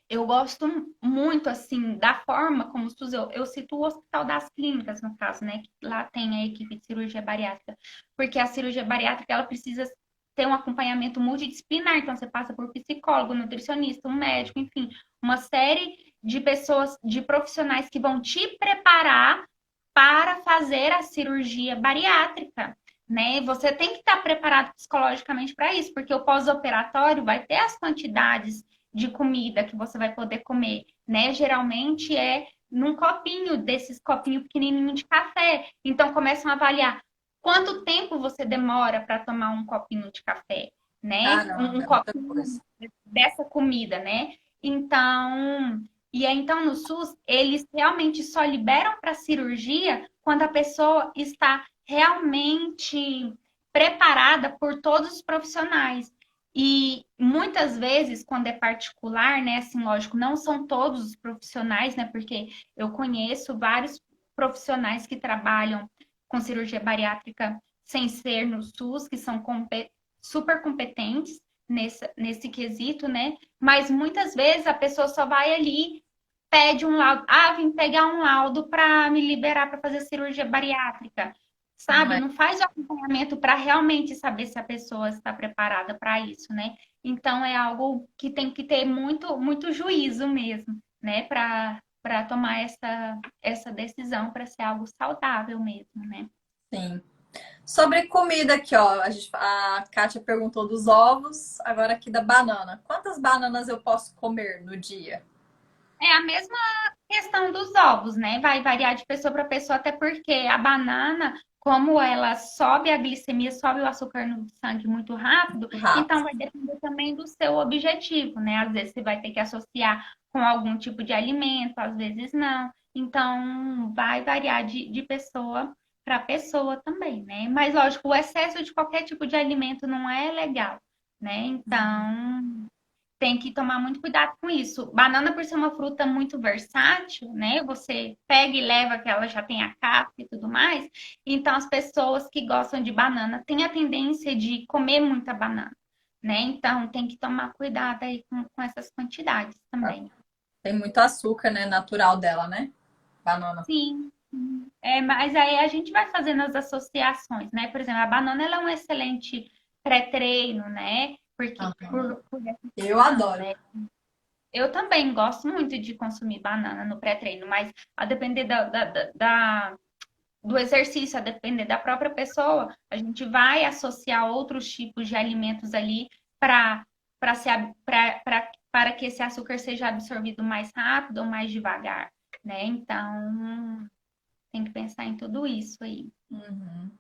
eu gosto muito, assim, da forma como o SUS, eu cito o Hospital das Clínicas, no caso, né? Que lá tem a equipe de cirurgia bariátrica. Porque a cirurgia bariátrica, ela precisa ter um acompanhamento multidisciplinar. Então, você passa por psicólogo, nutricionista, um médico, enfim, uma série de pessoas, de profissionais que vão te preparar para fazer a cirurgia bariátrica. Né? Você tem que estar preparado psicologicamente para isso, porque o pós-operatório vai ter as quantidades de comida que você vai poder comer, né? Geralmente é num copinho, desses copinhos pequenininho de café. Então começam a avaliar quanto tempo você demora para tomar um copinho de café, né? Um Caramba, é muita copinho coisa. dessa comida, né? Então, então no SUS eles realmente só liberam para cirurgia quando a pessoa está realmente preparada por todos os profissionais. E muitas vezes, quando é particular, né, assim, lógico, não são todos os profissionais, né, porque eu conheço vários profissionais que trabalham com cirurgia bariátrica sem ser no SUS, que são super competentes nesse quesito, né, mas muitas vezes a pessoa só vai ali, pede um laudo, vim pegar um laudo para me liberar para fazer cirurgia bariátrica, Não sabe? é. Não faz o acompanhamento para realmente saber se a pessoa está preparada para isso, né? Então é algo que tem que ter muito, muito juízo mesmo, né? Para para tomar essa decisão para ser algo saudável mesmo, né? Sim. Sobre comida aqui, ó. A Kátia perguntou dos ovos, agora aqui da banana. Quantas bananas eu posso comer no dia? É a mesma questão dos ovos, né? Vai variar de pessoa para pessoa, até porque a banana, como ela sobe a glicemia, sobe o açúcar no sangue muito rápido, então Rápido. vai depender também do seu objetivo, né? Às vezes você vai ter que associar com algum tipo de alimento, às vezes não. Então, vai variar de pessoa para pessoa também, né? Mas, lógico, o excesso de qualquer tipo de alimento não é legal, né? Então tem que tomar muito cuidado com isso. Banana, por ser uma fruta muito versátil, né? Você pega e leva que ela já tem a casca e tudo mais. Então, as pessoas que gostam de banana têm a tendência de comer muita banana, né? Então, tem que tomar cuidado aí com essas quantidades também. Tem muito açúcar, né? Natural dela, né? Banana. Sim. É, mas aí a gente vai fazendo as associações, né? Por exemplo, a banana ela é um excelente pré-treino, né? Porque Aham. por essa Eu questão, adoro. né? Eu também gosto muito de consumir banana no pré-treino, mas a depender do exercício, a depender da própria pessoa, a gente vai associar outros tipos de alimentos ali para para que esse açúcar seja absorvido mais rápido ou mais devagar, né? Então, tem que pensar em tudo isso aí. Uhum.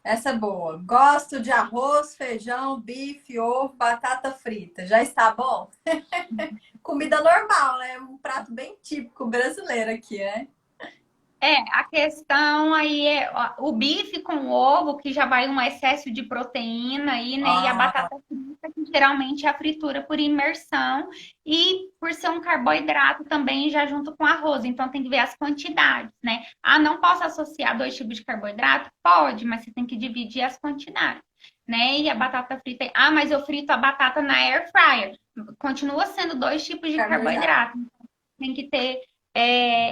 Essa é boa. Gosto de arroz, feijão, bife, ovo, batata frita. Já está bom? Comida normal, né? Um prato bem típico brasileiro aqui, né? É, a questão aí é o bife com ovo, que já vai um excesso de proteína aí, né? E a Ah, batata frita, que geralmente é a fritura por imersão, e por ser um carboidrato também já junto com arroz. Então tem que ver as quantidades, né? Ah, não posso associar dois tipos de carboidrato? Pode, mas você tem que dividir as quantidades, né? E a batata frita. Ah, mas eu frito a batata na air fryer. Continua sendo dois tipos de carboidrato. carboidrato. Tem que ter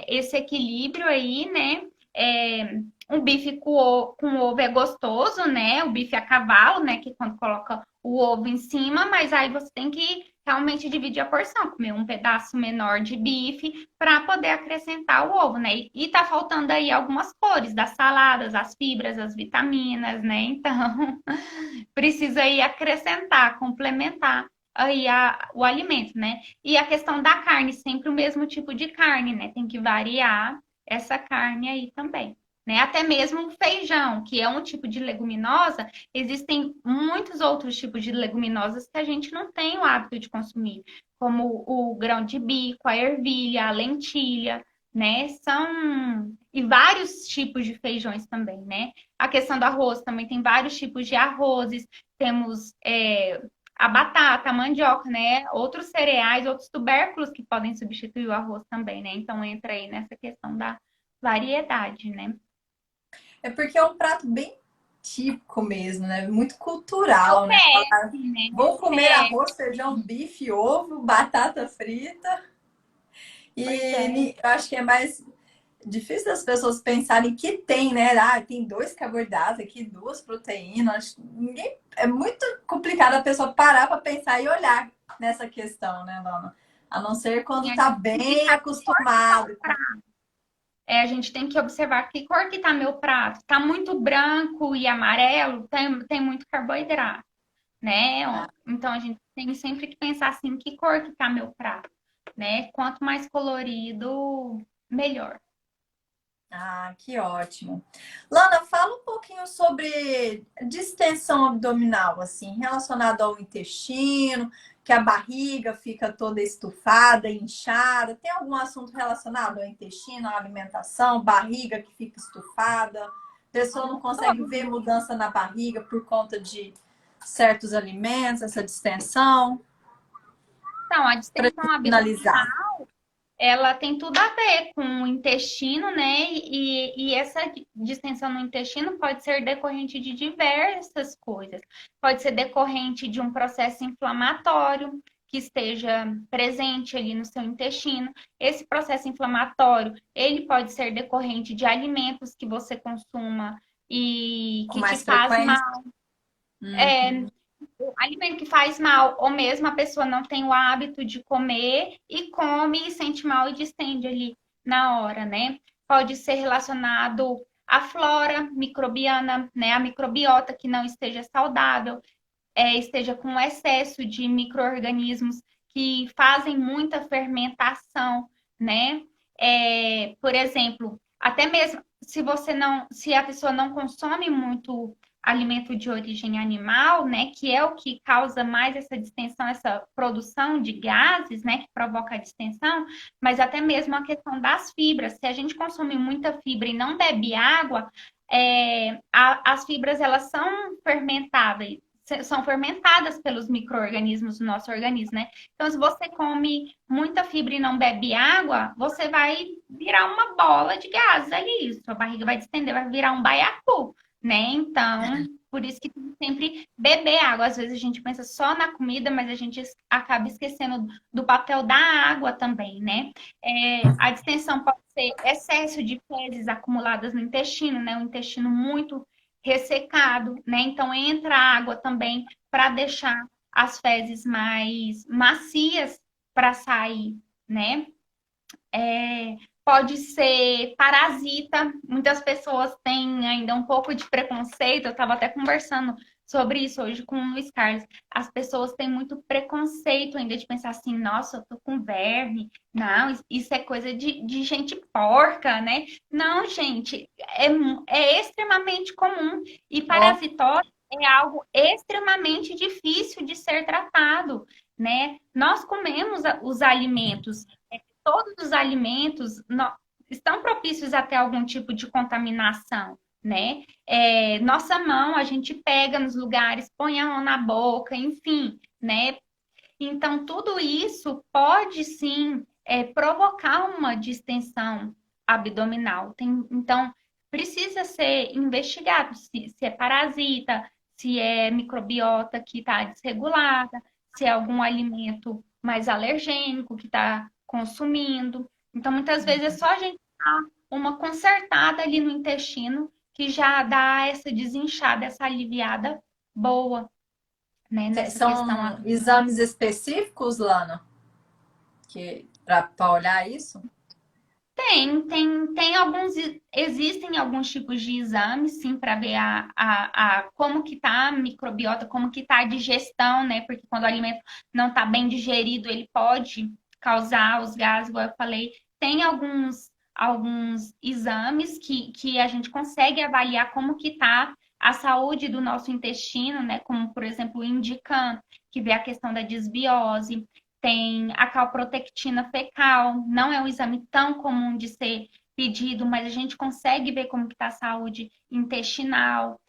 esse equilíbrio aí, né? É, um bife com ovo é gostoso, né? O bife a cavalo, né? Que quando coloca o ovo em cima, mas aí você tem que realmente dividir a porção, comer um pedaço menor de bife para poder acrescentar o ovo, né? E tá faltando aí algumas cores das saladas, as fibras, as vitaminas, né? Então, precisa aí acrescentar, complementar aí o alimento, né? E a questão da carne, sempre o mesmo tipo de carne, né? Tem que variar essa carne aí também. Né? Até mesmo o feijão, que é um tipo de leguminosa, existem muitos outros tipos de leguminosas que a gente não tem o hábito de consumir, como o grão de bico, a ervilha, a lentilha, né? São e vários tipos de feijões também, né? A questão do arroz também tem vários tipos de arrozes, temos a batata, a mandioca, né? Outros cereais, outros tubérculos que podem substituir o arroz também, né? Então entra aí nessa questão da variedade, né? É porque é um prato bem típico mesmo, né? Muito É o cultural, né? PF, Falar, né? vou comer É, arroz, feijão, bife, ovo, batata frita. pois é. E eu acho que é mais difícil das pessoas pensarem que tem, né? Ah, tem dois carboidratos aqui, duas proteínas. Ninguém, é muito complicado a pessoa parar para pensar e olhar nessa questão, né, Lana? A não ser quando A tá gente tem que bem saber que cor que tá acostumado o com. prato. É, a gente tem que observar que cor que tá meu prato. Tá muito branco e amarelo, tem muito carboidrato, né? Então a gente tem sempre que pensar assim, que cor que tá meu prato, né? Quanto mais colorido, melhor. Ah, que ótimo. Lana, fala um pouquinho sobre distensão abdominal, assim, relacionado ao intestino, que a barriga fica toda estufada, inchada. Tem algum assunto relacionado ao intestino, à alimentação, barriga que fica estufada? A pessoa não consegue ver mudança na barriga por conta de certos alimentos, essa distensão? Então, a Para distensão abdominal, finalizar. ela tem tudo a ver com o intestino, né? E essa distensão no intestino pode ser decorrente de diversas coisas. Pode ser decorrente de um processo inflamatório que esteja presente ali no seu intestino. Esse processo inflamatório, ele pode ser decorrente de alimentos que você consuma e Com que te mais faz frequência? mal. Uhum. alimento que faz mal, ou mesmo a pessoa não tem o hábito de comer e come e sente mal e distende ali na hora, né? Pode ser relacionado à flora microbiana, né? A microbiota que não esteja saudável, esteja com excesso de micro-organismos que fazem muita fermentação, né? Por exemplo, até mesmo se a pessoa não consome muito alimento de origem animal, né, que é o que causa mais essa distensão, essa produção de gases, né, que provoca a distensão, mas até mesmo a questão das fibras. Se a gente consome muita fibra e não bebe água, as fibras elas são fermentadas pelos micro-organismos do nosso organismo, né? Então, se você come muita fibra e não bebe água, você vai virar uma bola de gases ali. Sua barriga vai distender, vai virar um baiacu, né? Então, por isso que tem que sempre beber água. Às vezes a gente pensa só na comida, mas a gente acaba esquecendo do papel da água também, né? A distensão pode ser excesso de fezes acumuladas no intestino, né? O intestino muito ressecado, né? Então entra água também para deixar as fezes mais macias para sair, né? Pode ser parasita. Muitas pessoas têm ainda um pouco de preconceito. Eu estava até conversando sobre isso hoje com o Luiz Carlos. As pessoas têm muito preconceito ainda de pensar assim, nossa, eu tô com verme. Não, isso é coisa de gente porca, né? Não, gente, é extremamente comum. E Ó, parasitose é algo extremamente difícil de ser tratado, né? Nós comemos os alimentos, todos os alimentos estão propícios a ter algum tipo de contaminação, né? Nossa mão a gente pega nos lugares, põe a mão na boca, enfim, né? Então, tudo isso pode sim provocar uma distensão abdominal. Então, precisa ser investigado se é parasita, se é microbiota que está desregulada, se é algum alimento mais alergênico que está consumindo. Então, muitas vezes é só a gente dar uma consertada ali no intestino que já dá essa desinchada, essa aliviada boa, né, nessa questão. são exames específicos, Lana, que para olhar isso? Tem alguns, existem alguns tipos de exames, sim, para ver como que tá a microbiota, como que tá a digestão, né? Porque quando o alimento não está bem digerido, ele pode causar os gases, igual eu falei. Tem alguns exames que a gente consegue avaliar como que tá a saúde do nosso intestino, né? Como, por exemplo, o Indican, que vê a questão da desbiose. Tem a calprotectina fecal, não é um exame tão comum de ser pedido, mas a gente consegue ver como está a saúde intestinal.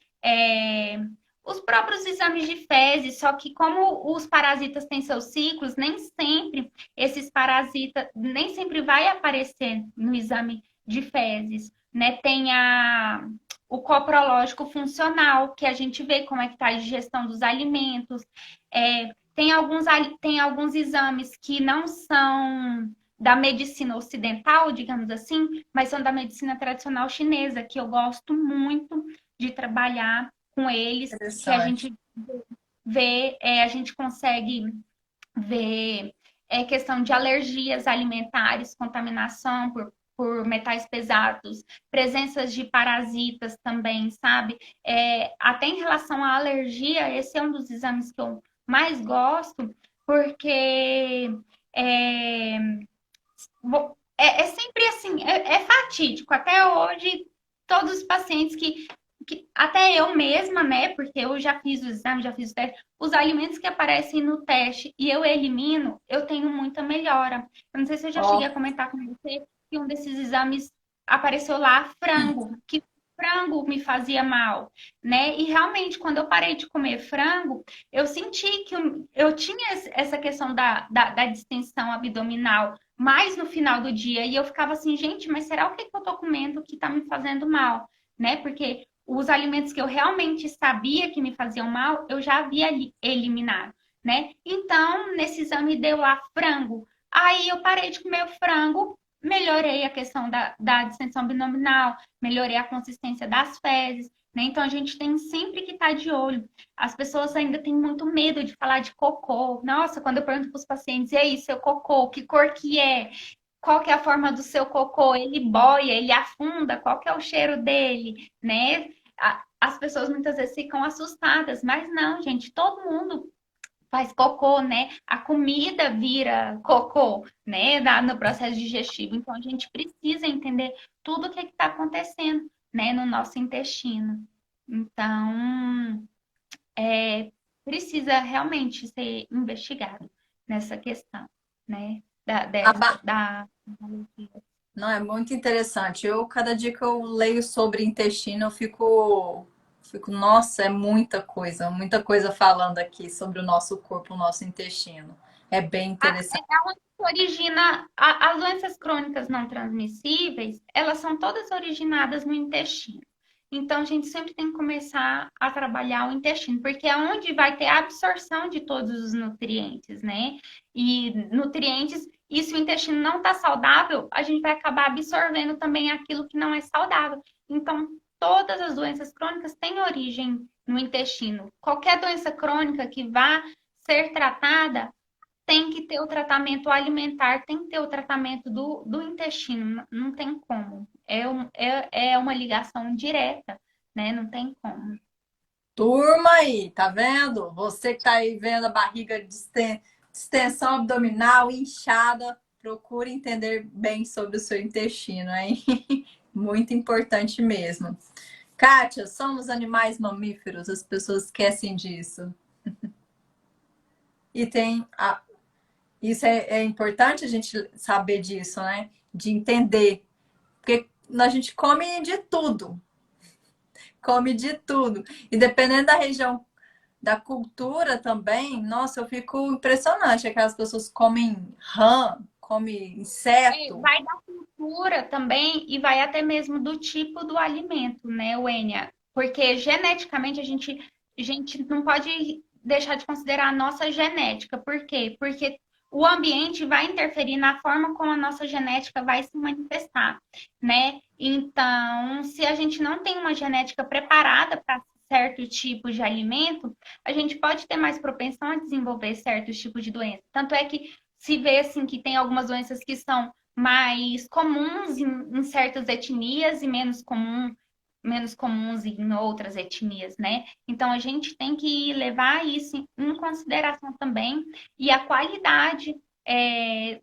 Os próprios exames de fezes, só que como os parasitas têm seus ciclos, nem sempre esses parasitas, nem sempre vai aparecer no exame de fezes, né? Tem o coprológico funcional, que a gente vê como é que está a digestão dos alimentos. Tem alguns exames que não são da medicina ocidental, digamos assim, mas são da medicina tradicional chinesa, que eu gosto muito de trabalhar com eles, que a Interessante. gente a gente consegue ver questão de alergias alimentares, contaminação por metais pesados, presenças de parasitas também, sabe? Até em relação à alergia, esse é um dos exames que eu mais gosto, porque é, é sempre assim, é fatídico. Até hoje, todos os pacientes até eu mesma, né? Porque eu já fiz o exame, já fiz o teste, os alimentos que aparecem no teste e eu elimino, eu tenho muita melhora. Eu não sei se eu já cheguei Ó, a comentar com você que um desses exames apareceu lá frango, que frango me fazia mal, né? E realmente, quando eu parei de comer frango, eu senti que eu tinha essa questão da distensão abdominal mais no final do dia e eu ficava assim, gente, mas será o que eu tô comendo que tá me fazendo mal, né? Porque os alimentos que eu realmente sabia que me faziam mal, eu já havia eliminado, né? Então, nesse exame deu lá frango. Aí eu parei de comer o frango melhorei a questão da distensão binominal, melhorei a consistência das fezes, né? Então a gente tem sempre que estar de olho. As pessoas ainda têm muito medo de falar de cocô. Nossa, quando eu pergunto para os pacientes, e aí, seu cocô, que cor que é? Qual que é a forma do seu cocô? Ele boia, ele afunda, qual que é o cheiro dele, né? As pessoas muitas vezes ficam assustadas, mas não, gente, todo mundo faz cocô, né? A comida vira cocô, né? No processo digestivo. Então a gente precisa entender tudo o que está acontecendo, né? No nosso intestino. Então, precisa realmente ser investigado nessa questão, né? Da, A dessa, ba- da... Não, é muito interessante. Cada dia que eu leio sobre intestino, nossa, é muita coisa falando aqui sobre o nosso corpo, o nosso intestino. É bem interessante. É onde se origina as doenças crônicas não transmissíveis, elas são todas originadas no intestino. Então, a gente sempre tem que começar a trabalhar o intestino, porque é onde vai ter a absorção de todos os nutrientes, né? E nutrientes, e se o intestino não está saudável, a gente vai acabar absorvendo também aquilo que não é saudável. Então, todas as doenças crônicas têm origem no intestino. Qualquer doença crônica que vá ser tratada, tem que ter o tratamento alimentar, tem que ter o tratamento do intestino, não tem como. É uma ligação direta, né? Não tem como. Turma aí, tá vendo? Você que tá aí vendo a barriga de distensão abdominal inchada, procure entender bem sobre o seu intestino, hein? Muito importante mesmo. Kátia, somos animais mamíferos, as pessoas esquecem disso. E isso é importante a gente saber disso, né? De entender. Porque a gente come de tudo. E dependendo da região, da cultura também, nossa, eu fico impressionante. Aquelas pessoas comem rã, comem inseto. Vai da cultura também e vai até mesmo do tipo do alimento, né, Wênia? Porque geneticamente a gente não pode deixar de considerar a nossa genética. Por quê? Porque o ambiente vai interferir na forma como a nossa genética vai se manifestar, né? Então, se a gente não tem uma genética preparada para certo tipo de alimento, a gente pode ter mais propensão a desenvolver certos tipos de doença. Tanto é que se vê assim que tem algumas doenças que são mais comuns em certas etnias e menos comuns em outras etnias, né? Então a gente tem que levar isso em consideração também e a qualidade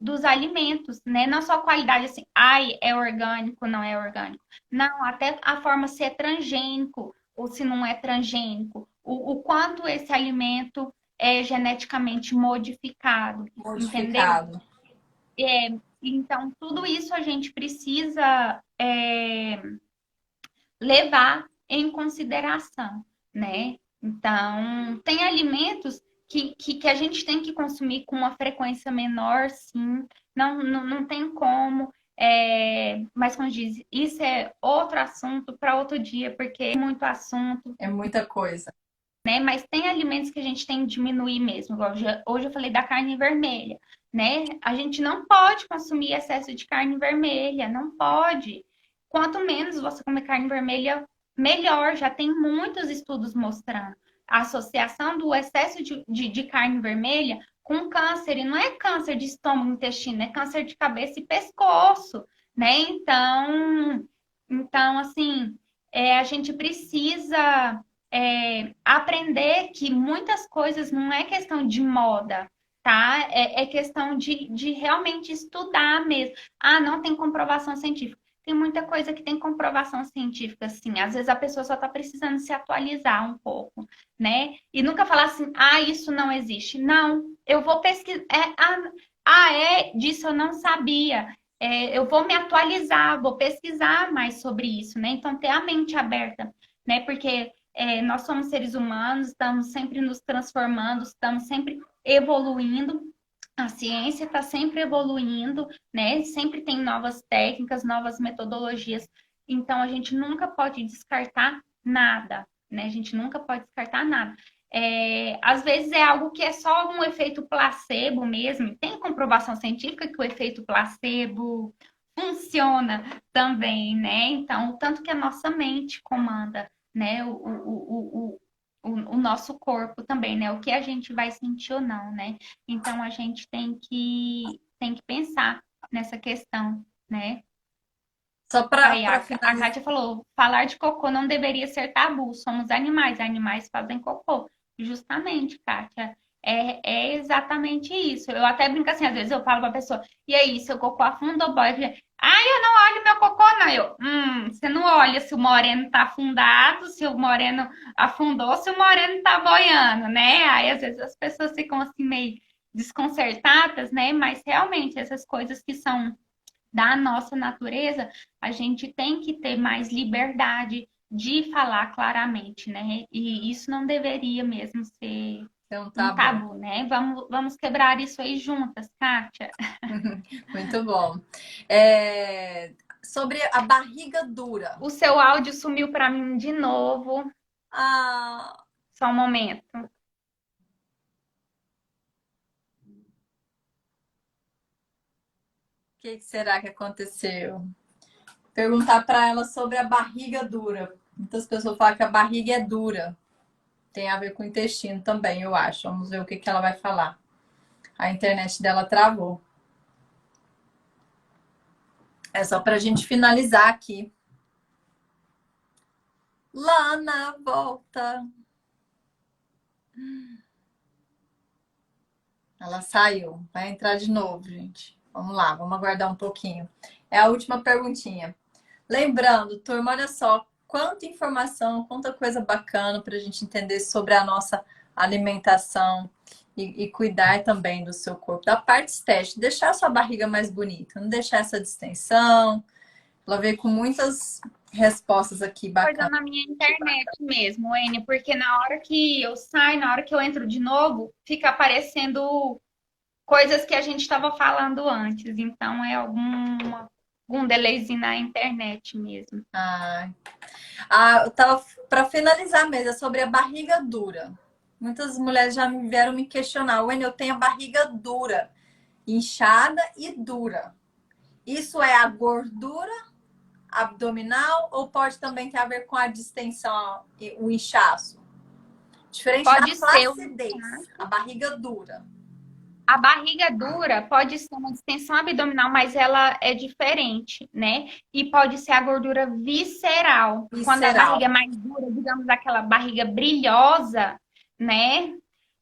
dos alimentos, né? Não só a qualidade assim, ai, é orgânico, não é orgânico. Não, até a forma se é transgênico ou se não é transgênico. O quanto esse alimento é geneticamente modificado, entendeu? Modificado. Então, tudo isso a gente precisa levar em consideração, né? Então, tem alimentos que a gente tem que consumir com uma frequência menor, sim, não tem como. Mas, como diz, isso é outro assunto para outro dia, porque é muito assunto, É muita coisa. né? Mas tem alimentos que a gente tem que diminuir mesmo. Igual hoje eu falei da carne vermelha, né? A gente não pode consumir excesso de carne vermelha, não pode. Quanto menos você comer carne vermelha, melhor. Já tem muitos estudos mostrando a associação do excesso de carne vermelha com câncer. E não é câncer de estômago, intestino, é câncer de cabeça e pescoço, né? Então assim, a gente precisa aprender que muitas coisas não é questão de moda, tá? É questão de realmente estudar mesmo. Ah, não tem comprovação científica. Tem muita coisa que tem comprovação científica, sim. Às vezes a pessoa só está precisando se atualizar um pouco, né? E nunca falar assim, ah, isso não existe. Não, eu vou pesquisar. Disso eu não sabia. Eu vou me atualizar, vou pesquisar mais sobre isso, né? Então, ter a mente aberta, né? Porque nós somos seres humanos, estamos sempre nos transformando, estamos sempre evoluindo. A ciência está sempre evoluindo, né? Sempre tem novas técnicas, novas metodologias. Então, a gente nunca pode descartar nada, né? A gente nunca pode descartar nada. Às vezes é algo que é só um efeito placebo mesmo. Tem comprovação científica que o efeito placebo funciona também, né? Então, o tanto que a nossa mente comanda, né? O nosso corpo também, né? O que a gente vai sentir ou não, né? Então, a gente tem que pensar nessa questão, né? Só Aí para a finalizar. Kátia falou, falar de cocô não deveria ser tabu, somos animais fazem cocô. Justamente, Kátia, é exatamente isso. Eu até brinco assim, às vezes eu falo pra pessoa, e aí, seu cocô afundou, boy? Eu não olho meu cocô, não. Você não olha se o moreno tá afundado, se o moreno afundou, se o moreno tá boiando, né? Aí às vezes as pessoas ficam assim meio desconcertadas, né? Mas realmente essas coisas que são da nossa natureza, a gente tem que ter mais liberdade de falar claramente, né? E isso não deveria mesmo ser Então um tá bom. tabu, né? Vamos quebrar isso aí juntas, Kátia. Muito bom. É, sobre a barriga dura. O seu áudio sumiu para mim de novo. Ah, Só um momento. o que será que aconteceu? Perguntar para ela sobre a barriga dura. Muitas pessoas falam que a barriga é dura. Tem a ver com o intestino também, eu acho. Vamos ver o que ela vai falar. A internet dela travou. É só para a gente finalizar aqui. Lana, volta. Ela saiu. Vai entrar de novo, gente. Vamos lá, vamos aguardar um pouquinho. É a última perguntinha. Lembrando, turma, olha só quanta informação, quanta coisa bacana para a gente entender sobre a nossa alimentação e cuidar também do seu corpo, da parte estética, deixar a sua barriga mais bonita, não deixar essa distensão. Ela veio com muitas respostas aqui Coisa bacanas. na minha internet mesmo, N, porque na hora que eu saio, na hora que eu entro de novo, fica aparecendo coisas que a gente estava falando antes. Então é algum delayzinho na internet mesmo. Ah, eu tava para finalizar mesmo, é sobre a barriga dura. Muitas mulheres já me vieram me questionar, Wendy, eu tenho a barriga dura, inchada e dura. Isso é a gordura abdominal ou pode também ter a ver com a distensão, o inchaço? Diferente da Pode ser flacidez, a barriga dura. a barriga dura, pode ser uma distensão abdominal, mas ela é diferente, né? E pode ser a gordura visceral. Quando a Visceral. barriga é mais dura, digamos aquela barriga brilhosa, né?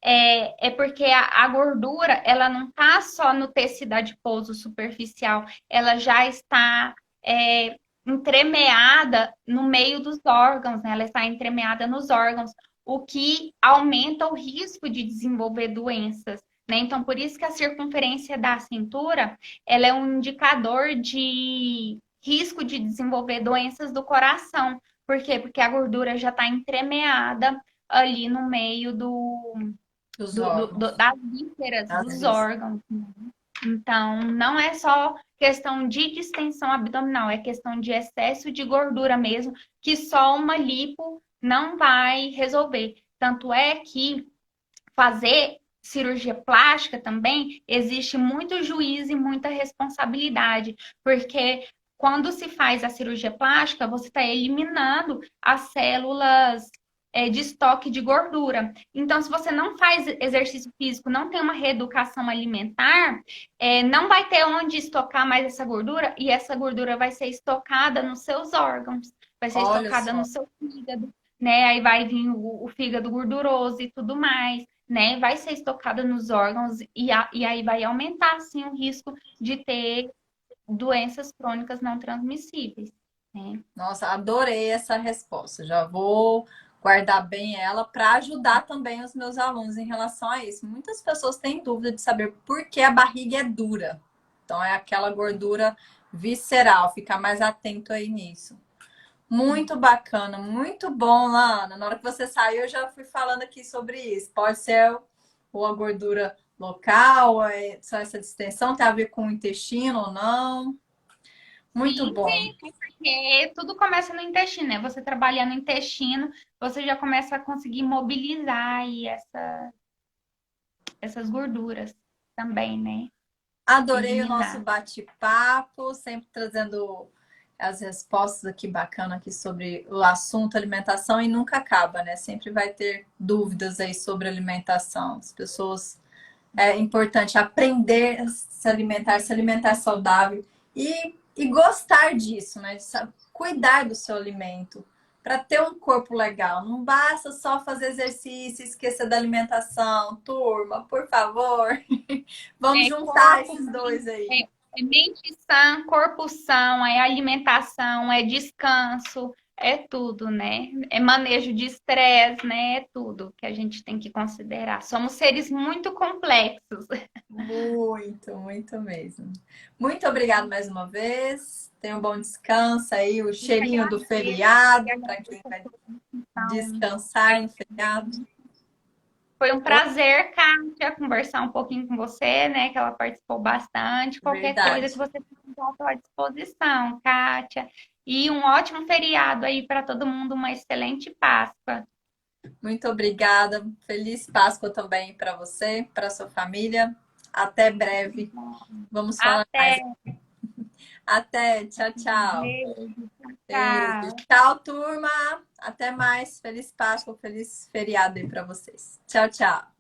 É porque a gordura, ela não está só no tecido adiposo superficial, ela já está entremeada no meio dos órgãos, né? Ela está entremeada nos órgãos, o que aumenta o risco de desenvolver doenças, né? Então, por isso que a circunferência da cintura, ela é um indicador de risco de desenvolver doenças do coração. Por quê? Porque a gordura já está entremeada ali no meio Dos órgãos. das vísceras, Às dos vezes. órgãos. Então, não é só questão de distensão abdominal, é questão de excesso de gordura mesmo, que só uma lipo não vai resolver. Tanto é que fazer cirurgia plástica também existe muito juízo e muita responsabilidade, porque quando se faz a cirurgia plástica, você está eliminando as células de estoque de gordura. Então, se você não faz exercício físico, não tem uma reeducação alimentar, não vai ter onde estocar mais essa gordura e essa gordura vai ser estocada nos seus órgãos, vai ser Olha estocada no só. seu fígado, né? Aí vai vir o fígado gorduroso e tudo mais, né? Vai ser estocada nos órgãos e aí vai aumentar, sim, o risco de ter doenças crônicas não transmissíveis, né? Nossa, adorei essa resposta. Já vou guardar bem ela para ajudar também os meus alunos em relação a isso. Muitas pessoas têm dúvida de saber por que a barriga é dura. Então, é aquela gordura visceral. Ficar mais atento aí nisso. Muito bacana, muito bom, Lana. Na hora que você saiu, eu já fui falando aqui sobre isso. Pode ser ou a gordura local, só essa distensão, tem a ver com o intestino ou não. Muito Sim, bom. sim, porque tudo começa no intestino, né? Você trabalhando no intestino, você já começa a conseguir mobilizar aí essas gorduras também, né? Adorei o nosso Exato. bate-papo, sempre trazendo as respostas aqui bacana aqui sobre o assunto alimentação e nunca acaba, né? Sempre vai ter dúvidas aí sobre alimentação. As pessoas é importante aprender a se alimentar saudável e gostar disso, né? Cuidar do seu alimento para ter um corpo legal. Não basta só fazer exercício, esquecer da alimentação. Turma, por favor, vamos É juntar corpo, esses dois aí. é mente sã, corpo são, é alimentação, é descanso, é tudo, né? É manejo de estresse, né? É tudo que a gente tem que considerar. Somos seres muito complexos. Muito, muito mesmo. Muito obrigada mais uma vez. Tenha um bom descanso aí, o Eu que cheirinho do agradeço, que feriado, para agradeço quem a vai sua atenção descansar aí no feriado. também. Foi um prazer, Kátia, conversar um pouquinho com você, né? Que ela participou bastante. Qualquer coisa que Verdade. você precisar, estou à disposição, Kátia. E um ótimo feriado aí para todo mundo, uma excelente Páscoa. Muito obrigada. Feliz Páscoa também para você, para sua família. Até breve. Vamos falar mais. Até. Até. Tchau, tchau. Beijo. Beijo. Tchau. Tchau, turma. Até mais. Feliz Páscoa, feliz feriado aí para vocês. Tchau, tchau.